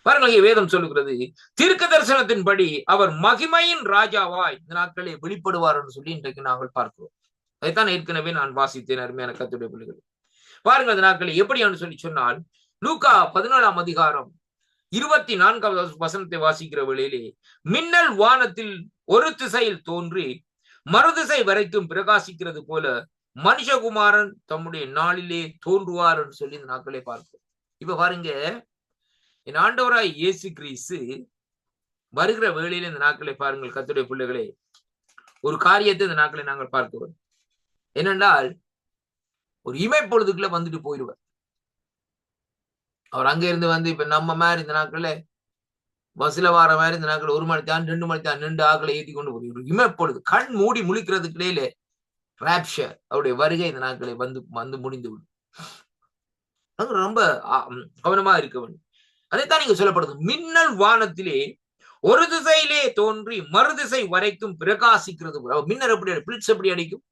பாருங்கள், வேதம் சொல்லுகிறது, தீர்க்க தரிசனத்தின்படி அவர் மகிமையின் ராஜாவாய் இந்த நாட்களிலே வெளிப்படுவார் என்று சொல்லி இன்றைக்கு நாங்கள் பார்க்கிறோம். அதைத்தான் ஏற்கனவே நான் வாசித்தேன். அருமையான கர்த்தருடைய பிள்ளைகள், பாருங்கள் அந்த நாட்களில் எப்படி என்று சொல்லி சொன்னால், லூக்கா 14ஆம் அதிகாரம் 24வது வசனத்தை வாசிக்கிற வேளையிலே, மின்னல் வானத்தில் ஒரு திசையில் தோன்றி மறுதிசை வரைக்கும் பிரகாசிக்கிறது போல மனுஷகுமாரன் தம்முடைய நாளிலே தோன்றுவார் என்று சொல்லி இந்த நாட்களை பார்க்கிறோம். இப்ப பாருங்க, என் ஆண்டவராய் இயேசு கிறிஸ்து வருகிற வேளையில இந்த நாட்களை பாருங்கள் கர்த்தருடைய பிள்ளைகளே, ஒரு காரியத்தை இந்த நாட்களை நாங்கள் பார்க்கிறோம். என்னென்றால் ஒரு இமைப்பொழுதுக்குள்ள வந்துட்டு போயிடுவார். அவர் அங்க இருந்து வந்து இப்ப நம்ம மாதிரி இந்த நாட்கள்ல பஸ்ல வார மாதிரி இந்த நாட்கள் 1 மணி தான் 2 மணி தான் 2 ஆக்களை ஏற்றி கொண்டு போய் இமைப்பொழுது கண் மூடி முழிக்கிறதுக்கு இடையிலே ராப்ஷர், அவருடைய வருகை இந்த நாட்களை வந்து முடிந்து விடும். ரொம்ப கவனமா இருக்க வேண்டும். அதைத்தான் நீங்க சொல்லப்படுது, மின்னல் வானத்திலே ஒரு திசையிலே தோன்றி மறுதிசை வரைக்கும் பிரகாசிக்கிறது. மின்னல் எப்படி பிளிட்ஸ் எப்படி அடிக்கும்?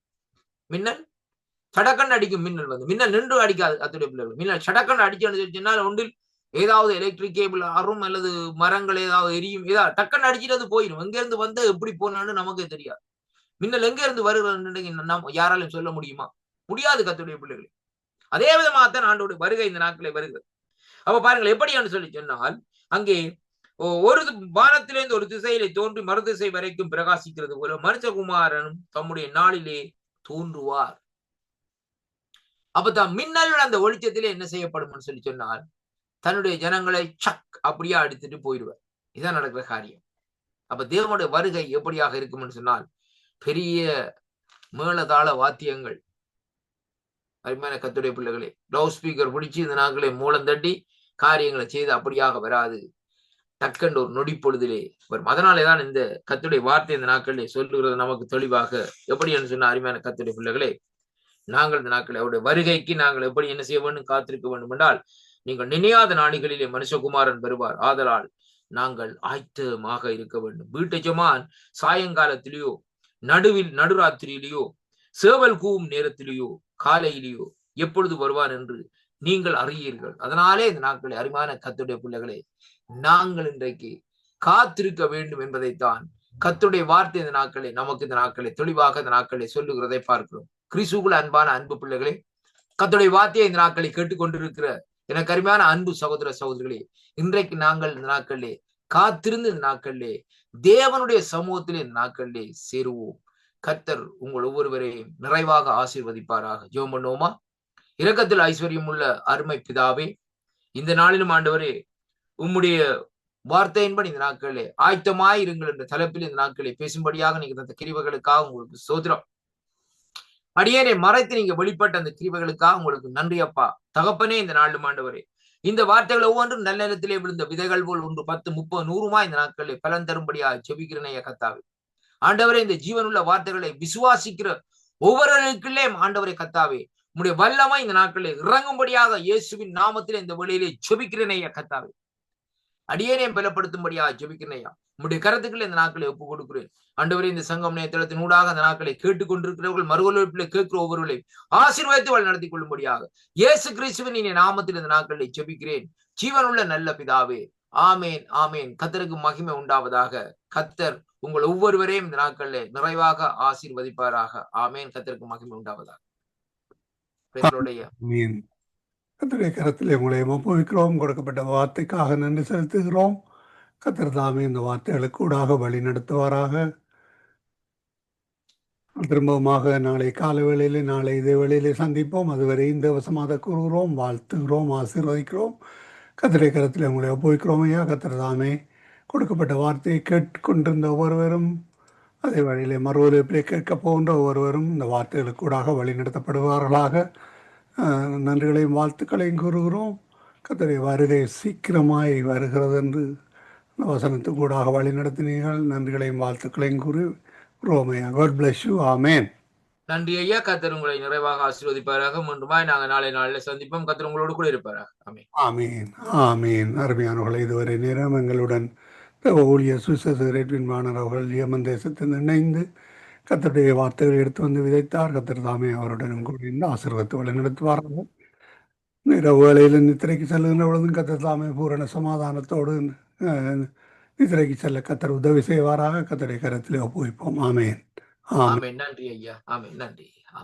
மின்னல் சடக்கன் அடிக்கும். மின்னல் வந்து மின்னல் நின்று அடிக்காது. அத்துடைய பிள்ளைகள் மின்னல் சடக்கன் அடிச்சுன்னா ஒன்றில் ஏதாவது எலக்ட்ரிக் கேபிள் ஆறும் அல்லது மரங்கள் ஏதாவது எரியும், ஏதாவது டக்குன்னு அடிச்சுட்டு போயிடும். எங்க இருந்து வந்து எப்படி போனான்னு நமக்கு தெரியாது. மின்னல் எங்க இருந்து வருகிறது நம்ம யாராலும் சொல்ல முடியுமா? முடியாது கர்த்தருடைய பிள்ளைகளை. அதே விதமாகத்தான் ஆண்டோட வருகை இந்த நாட்களை வருகிறது. அப்ப பாருங்கள் எப்படியான்னு சொல்லி சொன்னால், அங்கே ஒரு வானத்திலிருந்து ஒரு திசையிலே தோன்றி மறுதிசை வரைக்கும் பிரகாசிக்கிறது போல மனுஷகுமாரனும் தம்முடைய நாளிலே தோன்றுவார். அப்பதான் மின்னல் அந்த வெளிச்சத்திலே என்ன செய்யப்படும் சொல்லி சொன்னால், தன்னுடைய ஜனங்களை சக் அப்படியே அடித்துட்டு போயிடுவார். இதான் நடக்கிற காரியம். அப்ப தேவனுடைய வருகை எப்படியாக இருக்கும்னு சொன்னால், பெரிய மேளதாள வாத்தியங்கள், அருமையான கர்த்தருடைய பிள்ளைகளே, லவுட் ஸ்பீக்கர் பிடிச்சு இந்த நாட்களை மூலம் தட்டி காரியங்களை செய்து அப்படியாக வராது. டக்கண்டு ஒரு நொடி பொழுதிலே வரும். அதனாலேதான் இந்த கர்த்தருடைய வார்த்தை இந்த நாட்களிலே சொல்லுகிறது நமக்கு தெளிவாக. எப்படி என்று சொன்ன அருமையான கர்த்தருடைய பிள்ளைகளே, நாங்கள் இந்த நாட்களை அவருடைய வருகைக்கு நாங்கள் எப்படி என்ன செய்ய வேண்டும், காத்திருக்க வேண்டும் என்றால், நீங்கள் நினையாத நாளிகளிலே மனுஷகுமாரன் வருவார். ஆதலால் நாங்கள் ஆயத்தமாக இருக்க வேண்டும். வீட்டு எஜமான் சாயங்காலத்திலேயோ நடுராத்திரியிலேயோ சேவல் கூவும் நேரத்திலேயோ காலையிலேயோ எப்பொழுது வருவார் என்று நீங்கள் அறியீர்கள். அதனாலே இந்த நாட்களை அருமையான கர்த்தருடைய பிள்ளைகளே, நாங்கள் இன்றைக்கு காத்திருக்க வேண்டும் என்பதைத்தான் கர்த்தருடைய வார்த்தை இந்த நாட்களை நமக்கு இந்த நாட்களை தெளிவாக இந்த நாட்களை சொல்லுகிறதை பார்க்கிறோம். கிறிஸ்துவுக்குள் அன்பான அன்பு பிள்ளைகளே, கர்த்தருடைய வார்த்தையை இந்த நாட்களை கேட்டுக்கொண்டிருக்கிற எனக்கு அருமையான அன்பு சகோதர சகோதரிகளே, இன்றைக்கு நாங்கள் இந்த நாட்களிலே காத்திருந்து இந்த நாட்களிலே தேவனுடைய சமூகத்திலே இந்த நாட்களிலே சேருவோம். கர்த்தர் உங்கள் ஒவ்வொருவரையும் நிறைவாக ஆசீர்வதிப்பாராக. ஜெபம் பண்ணுவோமா? இரக்கத்தில் ஐஸ்வர்யம் உள்ள அருமை பிதாவே, இந்த நாளிலும் ஆண்டவரே உம்முடைய வார்த்தையின்படி இந்த நாட்களிலே ஆயத்தமாய் இருங்கள் என்ற தலைப்பில் இந்த நாட்களை பேசும்படியாக நீங்க தந்த கிருபைகளுக்காக உங்களுக்கு ஸ்தோத்திரம். அடியேனை மறைத்து நீங்க வெளிப்பட்ட அந்த கிருபைகளுக்காக உங்களுக்கு நன்றி அப்பா. தகப்பனே, இந்த நாளும் ஆண்டவரே இந்த வார்த்தைகள் ஒவ்வொன்றும் நல்ல நிலத்திலே விழுந்த விதைகள் போல் 1, 10, 30, 100 இந்த நாட்களில் பலன் தரும்படியாக ஜெபிக்கிறேன் ஐயா கத்தாவே. ஆண்டவரே, இந்த ஜீவனுள்ள வார்த்தைகளை விசுவாசிக்கிற ஒவ்வொருவருக்குள்ளே ஆண்டவரை கத்தாவே உம்முடைய வல்லமை இந்த நாட்களில் இறங்கும்படியாக இயேசுவின் நாமத்திலே இந்த வேளையிலே ஜெபிக்கிறேன் ஐயா கத்தாவே. அடியேனையும் பலப்படுத்தும்படியாக ஜெபிக்கிறேன் ஐயா. உம்முடைய கருத்துக்களை இந்த நாட்களை ஒப்புக் கொடுக்கிறேன். ஆண்டவரே, இந்த சங்கம் நேரத்தின் ஊடாக அந்த நாட்களை கேட்டுக்கொண்டிருக்கிறவர்கள் மறுவலிப்பிலே கேட்கிற ஒவ்வொருவரை ஆசீர்வாதத்தை வழி நடத்தி கொள்ளும்படியாக இயேசு கிறிஸ்துவின் இனி நாமத்தில் இந்த நாட்களை ஜெபிக்கிறேன் ஜீவனுள்ள நல்ல பிதாவே. ஆமேன், ஆமேன். கர்த்தருக்கு மகிமை உண்டாவதாக. கர்த்தர் உங்கள் ஒவ்வொருவரையும் இந்த நாட்களில் நிறைவாக ஆசீர்வதிப்பாராக. ஆமேன். கர்த்தருக்கு மகிமை உண்டாவதாக. ஆமென். கர்த்தருடைய கரத்திலே உங்களை ஒப்புவிக்கிறோம். கொடுக்கப்பட்ட வார்த்தைக்காக நன்றி செலுத்துகிறோம். கர்த்தர் தாமே இந்த வார்த்தைகளுக்கு கூடாக வழி நடத்துவாராக. திரும்பவுமாக நாளை கால வேளையிலே நாளை இதே வேளையிலே சந்திப்போம். அதுவரை இந்த வசமாக கூறுகிறோம், வாழ்த்துகிறோம், ஆசீர்வதிக்கிறோம். கர்த்தருடைய கரத்திலே உங்களை ஒப்புவிக்கிறோம் ஐயா. கர்த்தர் தாமே கொடுக்கப்பட்ட வார்த்தையை கேட்டுக்கொண்டிருந்த ஒவ்வொருவரும், அதே வழியிலே மறுவலிப்பிலே கேட்கப் போகின்ற ஒவ்வொருவரும் இந்த வார்த்தைகளுக்கு கூடாக வழி நடத்தப்படுவார்களாக. நன்றிகளையும் வாழ்த்துக்களையும் கூறுகிறோம். கர்த்தருடைய வருகை சீக்கிரமாய் வருகிறது என்று இந்த வசனத்துக்கு கூடாக வழி நடத்தினீர்கள். நன்றிகளையும் வாழ்த்துக்களையும் கூறி ரோமையா. God bless you. ஆமேன். நன்றி ஐயா. கர்த்தர் உங்களை நிறைவாக ஆசீர்வதிப்பாராக. மீண்டுமாய் நாங்கள் நாளில் சந்திப்போம். கர்த்தர் உங்களோடு கூட இருப்பாராக. ஆமேன், ஆமேன், ஆமேன். அருமையானவர்களை, இதுவரை நேரம் எங்களுடன் ஊழியர் சுவிசேஷர் அவர்கள் யமன் தேசத்தில் இணைந்து கர்த்தருடைய வார்த்தைகளை எடுத்து வந்து விதைத்தார். கர்த்தர் தாமே அவருடன் கூட இருந்து ஆசீர்வதித்து வழி நடத்துவார்கள். இரவு வேளையில் நித்திரைக்கு செல்லுகின்ற பொழுதும் கர்த்தர் தாமே பூரண சமாதானத்தோடு நித்திரைக்கு செல்ல கர்த்தர் உதவி செய்வாராக. கர்த்தருடைய கரத்திலே ஒப்புவிப்போம். ஆமேன், ஆமேன். நன்றி ஐயா. ஆமேன், நன்றி.